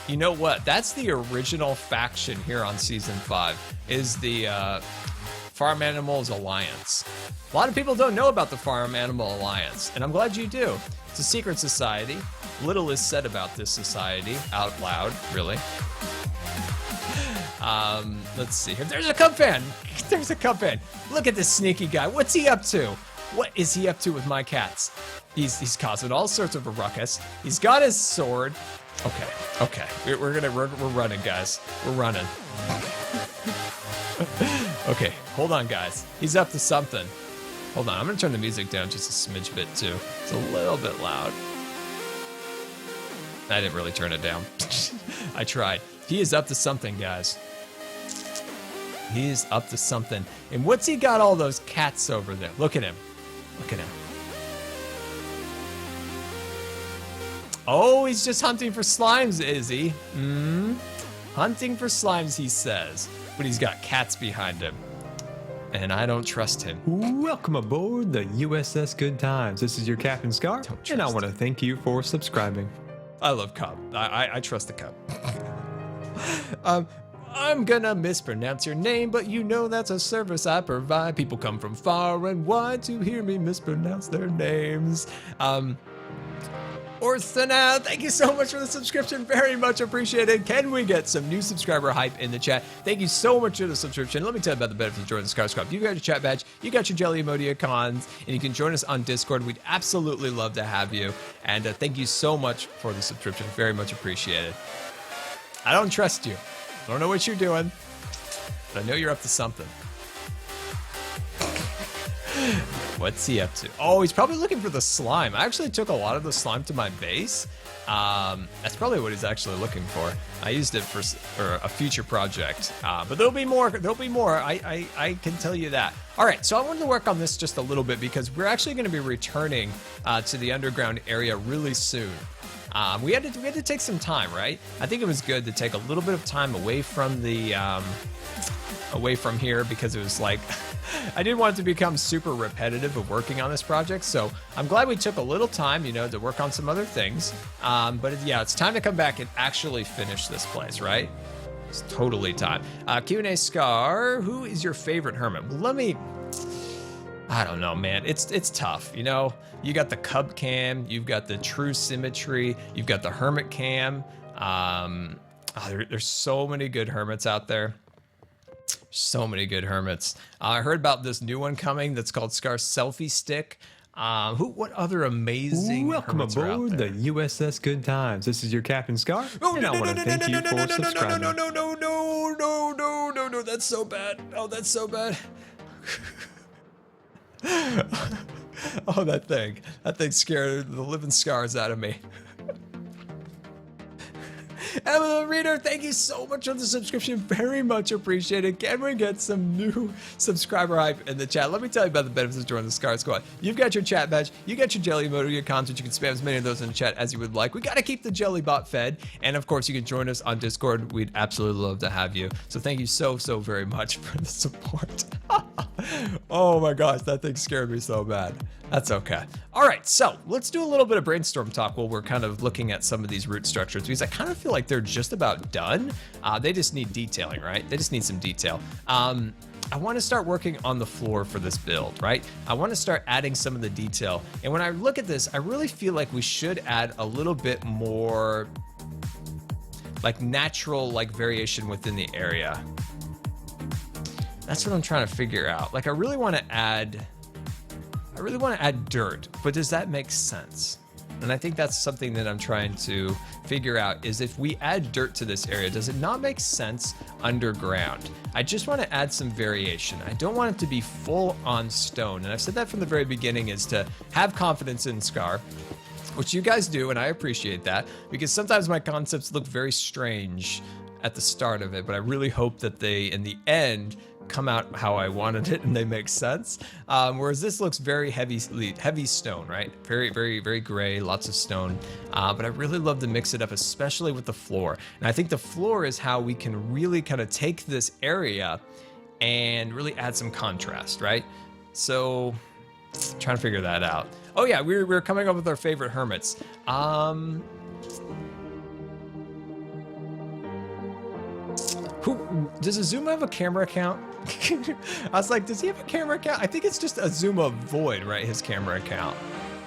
You know what? That's the original faction here on Season 5, is the Farm Animals Alliance. A lot of people don't know about the Farm Animal Alliance, and I'm glad you do. It's a secret society. Little is said about this society out loud, really. Let's see here. There's a Cub fan. There's a Cub fan. Look at this sneaky guy. What's he up to? What is he up to with my cats? He's causing all sorts of a ruckus. He's got his sword. Okay. We're running, guys. We're running. Okay, hold on, guys. He's up to something. Hold on, I'm gonna turn the music down just a smidge bit too. It's a little bit loud. I didn't really turn it down. I tried. He is up to something, guys. He is up to something. And what's he got all those cats over there? Look at him. Look at him. Oh, he's just hunting for slimes, is he? Hunting for slimes, he says. But he's got cats behind him. And I don't trust him. Welcome aboard the USS Good Times. This is your Captain Scar, and I want to thank you for subscribing. I love Cub. I trust the Cub. I'm gonna mispronounce your name, but you know that's a service I provide. People come from far and wide to hear me mispronounce their names. Orthana, thank you so much for the subscription. Very much appreciated. Can we get some new subscriber hype in the chat? Thank you so much for the subscription. Let me tell you about the benefits of joining the Scar Squad. You got your chat badge, you got your jelly emoticons, and you can join us on Discord. We'd absolutely love to have you. And thank you so much for the subscription. Very much appreciated. I don't trust you. I don't know what you're doing, but I know you're up to something. What's he up to? Oh, he's probably looking for the slime. I actually took a lot of the slime to my base. That's probably what he's actually looking for. I used it for a future project, but there'll be more. There'll be more. I can tell you that. All right, so I wanted to work on this just a little bit because we're actually going to be returning to the underground area really soon. We had to take some time, right? I think it was good to take a little bit of time away from the away from here because it was like I didn't want it to become super repetitive of working on this project. So I'm glad we took a little time, you know, to work on some other things. But yeah, it's time to come back and actually finish this place, right? It's totally time. Q&A Scar, who is your favorite hermit? Well, I don't know, man. It's tough, you know. You got the Cub Cam, you've got the True Symmetry, you've got the Hermit Cam. There's so many good hermits out there. So many good hermits. I heard about this new one coming that's called Scar Selfie Stick. What other amazing Welcome aboard the USS Good Times. This is your Captain Scar, and I want to thank you for subscribing. No, that's so bad. Oh, that's so bad. Oh, that thing scared the living scars out of me. Emma Reader, thank you so much for the subscription. Very much appreciated. Can we get some new subscriber hype in the chat? Let me tell you about the benefits of joining the Scar Squad. You've got your chat badge, you got your jelly emoticons, which you can spam as many of those in the chat as you would like. We got to keep the jelly bot fed. And of course, you can join us on Discord. We'd absolutely love to have you. So thank you so very much for the support. Oh my gosh, that thing scared me so bad. That's okay. All right, so let's do a little bit of brainstorm talk while we're kind of looking at some of these root structures, because I kind of feel like they're just about done. They just need detailing, right? They just need some detail. I want to start working on the floor for this build, right? I want to start adding some of the detail. And when I look at this, I really feel like we should add a little bit more like natural like variation within the area. That's what I'm trying to figure out. Like I really want to add dirt, but does that make sense? And I think that's something that I'm trying to figure out, is if we add dirt to this area, does it not make sense underground? I just want to add some variation. I don't want it to be full on stone. And I've said that from the very beginning, is to have confidence in Scar, which you guys do, and I appreciate that, because sometimes my concepts look very strange at the start of it, but I really hope that they, in the end, come out how I wanted it and they make sense. Whereas this looks very heavy stone, right? Very, very, very gray, lots of stone. But I really love to mix it up, especially with the floor. And I think the floor is how we can really kind of take this area and really add some contrast, right? So, trying to figure that out. Oh yeah, we're coming up with our favorite hermits. Does Azuma have a camera account? I was like, does he have a camera account? I think it's just Azuma Void, right? His camera account.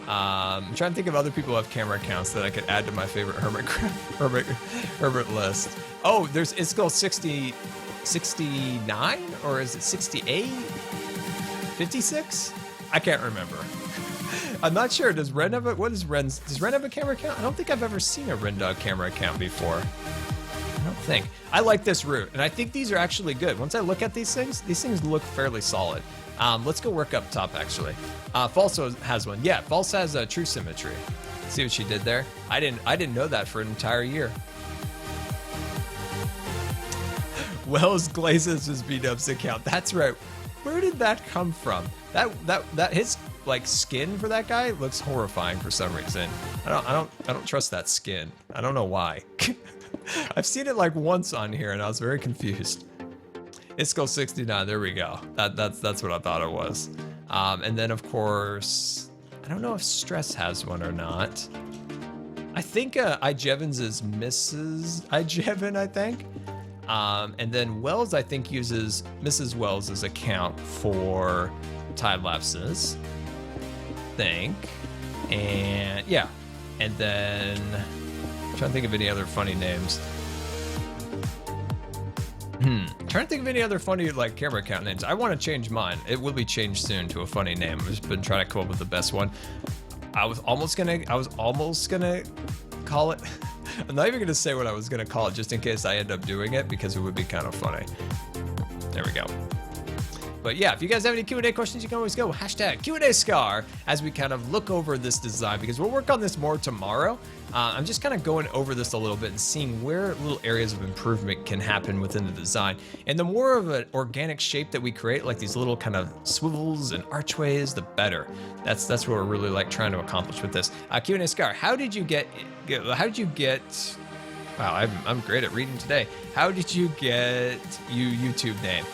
I'm trying to think of other people who have camera accounts that I could add to my favorite hermit list. Oh, it's called 69, or is it 68? 56? I can't remember. I'm not sure. Does Ren have does Ren have a camera account? I don't think I've ever seen a Ren Dog camera account before. I don't think. I like this route, and I think these are actually good. Once I look at these things look fairly solid. Let's go work up top, actually. False has one. Yeah, False has true symmetry. See what she did there? I didn't know that for an entire year. Wells glazes his B-Dubs account. That's right. Where did that come from? That his like skin for that guy looks horrifying for some reason. I don't trust that skin. I don't know why. I've seen it like once on here and I was very confused. Isco 69, there we go. That's what I thought it was. And then of course, I don't know if Stress has one or not. I think iJevons is Mrs. iJevon, I think. And then Wells, I think, uses Mrs. Wells' account for time lapses. Think. And yeah. And then I'm trying to think of any other funny names. Trying to think of any other funny like camera account names. I want to change mine. It will be changed soon to a funny name. I've just been trying to come up with the best one. I was almost gonna call it. I'm not even gonna say what I was gonna call it, just in case I end up doing it, because it would be kind of funny. There we go. But yeah, if you guys have any Q&A questions, you can always go hashtag Q&A_Scar as we kind of look over this design, because we'll work on this more tomorrow. I'm just kind of going over this a little bit and seeing where little areas of improvement can happen within the design. And the more of an organic shape that we create, like these little kind of swivels and archways, the better. That's what we're really like trying to accomplish with this. Q&A_Scar, how did you get? Wow, I'm great at reading today. How did you get your YouTube name?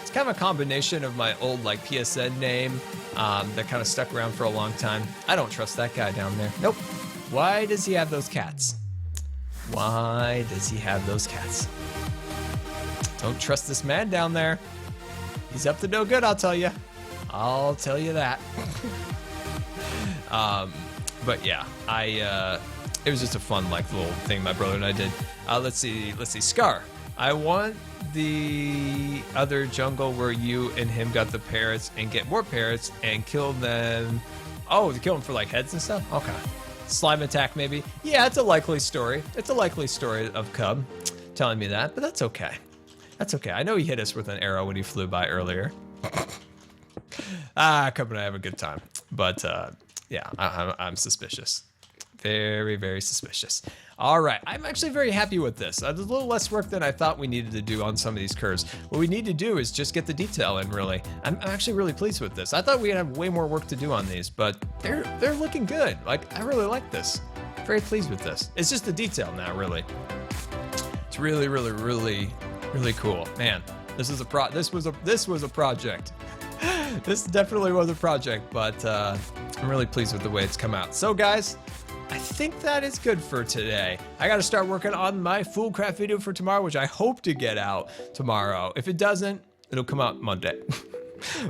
It's kind of a combination of my old like PSN name that kind of stuck around for a long time. I don't trust that guy down there. Nope. Why does he have those cats? Why does he have those cats? Don't trust this man down there. He's up to no good, I'll tell you. I'll tell you that. But yeah, it was just a fun like little thing my brother and I did. Let's see, Scar. I want the other jungle where you and him got the parrots and get more parrots and kill them. Oh, to kill them for like heads and stuff? Okay. Slime attack maybe? Yeah, it's a likely story. It's a likely story of Cub telling me that, but that's okay. That's okay. I know he hit us with an arrow when he flew by earlier. Cub and I have a good time. But yeah, I'm suspicious. Very, very suspicious. All right, I'm actually very happy with this. There's a little less work than I thought we needed to do on some of these curves. What we need to do is just get the detail in, really. I'm actually really pleased with this. I thought we'd have way more work to do on these, but they're looking good. Like, I really like this. Very pleased with this. It's just the detail now, really. It's really, really, really, really cool. Man, this was a project. This definitely was a project, but I'm really pleased with the way it's come out. So, guys, I think that is good for today. I gotta start working on my Foolcraft video for tomorrow, which I hope to get out tomorrow. If it doesn't, it'll come out Monday.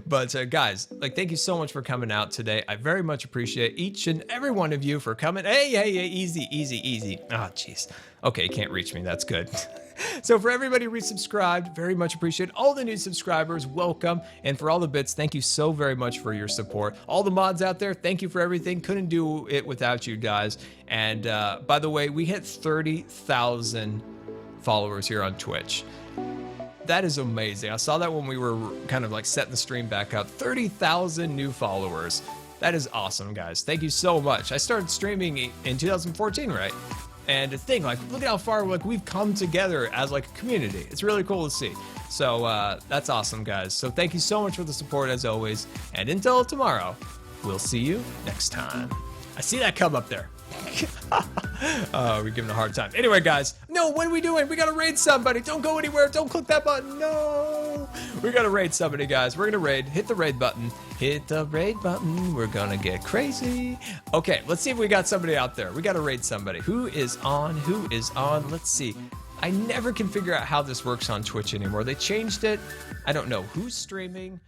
But guys, like, thank you so much for coming out today. I very much appreciate each and every one of you for coming. Hey, easy. Oh, jeez. Okay, you can't reach me. That's good. So for everybody resubscribed, very much appreciate all the new subscribers. Welcome. And for all the bits, thank you so very much for your support. All the mods out there, thank you for everything. Couldn't do it without you guys. And by the way, we hit 30,000 followers here on Twitch. That is amazing. I saw that when we were kind of like setting the stream back up. 30,000 new followers. That is awesome, guys. Thank you so much. I started streaming in 2014, right? And to think, like, look at how far like we've come together as like a community. It's really cool to see. So that's awesome, guys. So thank you so much for the support as always. And until tomorrow, we'll see you next time. I see that come up there. Oh, we're giving a hard time. Anyway, guys, no, what are we doing? We gotta raid somebody. Don't go anywhere. Don't click that button. No, we gotta raid somebody, guys. We're gonna raid. Hit the raid button. Hit the raid button. We're gonna get crazy. Okay, let's see if we got somebody out there. We gotta raid somebody. Who is on? Who is on? Let's see. I never can figure out how this works on Twitch anymore. They changed it. I don't know who's streaming.